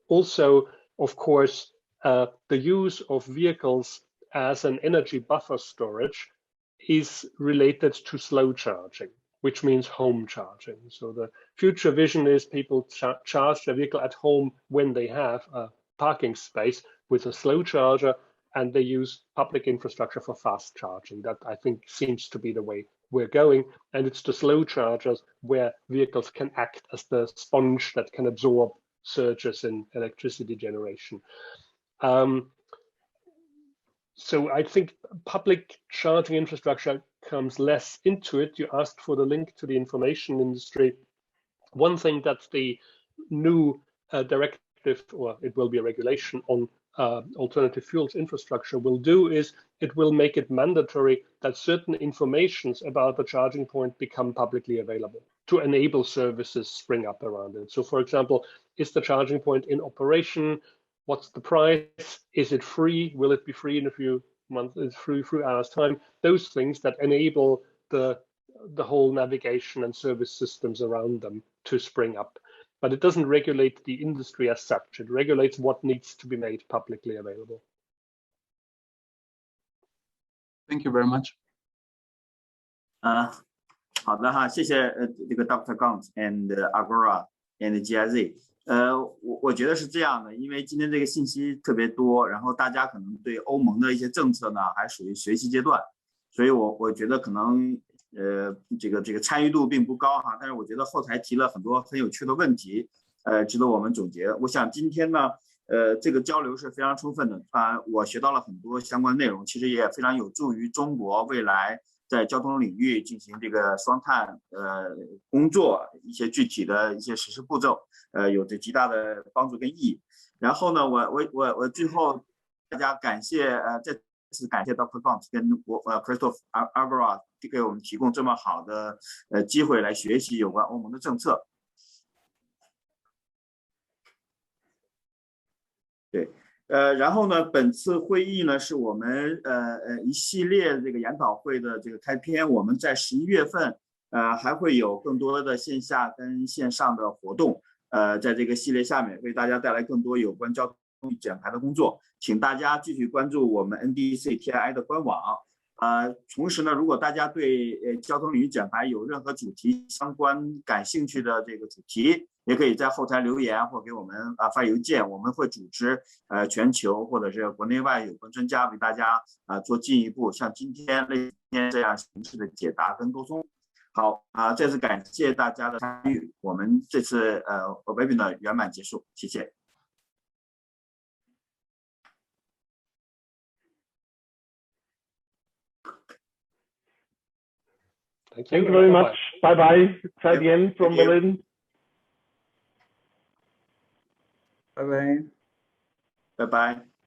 Also, of course, the use of vehicles as an energy buffer storage is related to slow charging, which means home charging. So the future vision is people charge their vehicle at home when they have a parking space with a slow charger, and they use public infrastructure for fast charging. That, I think, seems to be the way we're going. And it's the slow chargers where vehicles can act as the sponge that can absorb surges in electricity generation. So I think public charging infrastructure comes less into it. You asked for the link to the information industry. One thing that the new directive, or it will be a regulation on alternative fuels infrastructure, will do is it will make it mandatory that certain informations about the charging point become publicly available to enable services spring up around it. So for example, is the charging point in operation? What's the price? Is it free? Will it be free in a few months, few hours time? Those things that enable the whole navigation and service systems around them to spring up. But it doesn't regulate the industry as such. It regulates what needs to be made publicly available. Thank you very much. 好的哈，谢谢这个 Dr. Gaunt and Agora and GIZ。我觉得是这样的，因为今天这个信息特别多，然后大家可能对欧盟的一些政策呢还属于学习阶段，所以我觉得可能这个参与度并不高哈，但是我觉得后台提了很多很有趣的问题，值得我们总结。我想今天呢，这个交流是非常充分的我学到了很多相关内容，其实也非常有助于中国未来在交通领域进行这个双碳工作一些具体的一些实施步骤，有着极大的帮助跟意义。然后呢，我最后大家感谢这次感谢 Dr. Gaunt 跟Christoph Agora 给我们提供这么好的机会来学习有关欧盟的政策。对。然后呢，本次会议呢是我们一系列这个研讨会的这个开篇。我们在11月份还会有更多的线下跟线上的活动，在这个系列下面为大家带来更多有关交通减排的工作，请大家继续关注我们 NDC TII 的官网。同时呢，如果大家对交通领域减排有任何主题相关感兴趣的这个主题，也可以在后台留言或给我们发邮件，我们会组织全球或者是国内外有关专家为大家做进一步像今天这样形式的解答跟沟通。好再次感谢大家的参与，我们这次webinar 圆满结束，谢谢。Thank you very much. Bye bye. Sebastian from Berlin. Bye bye. Bye bye.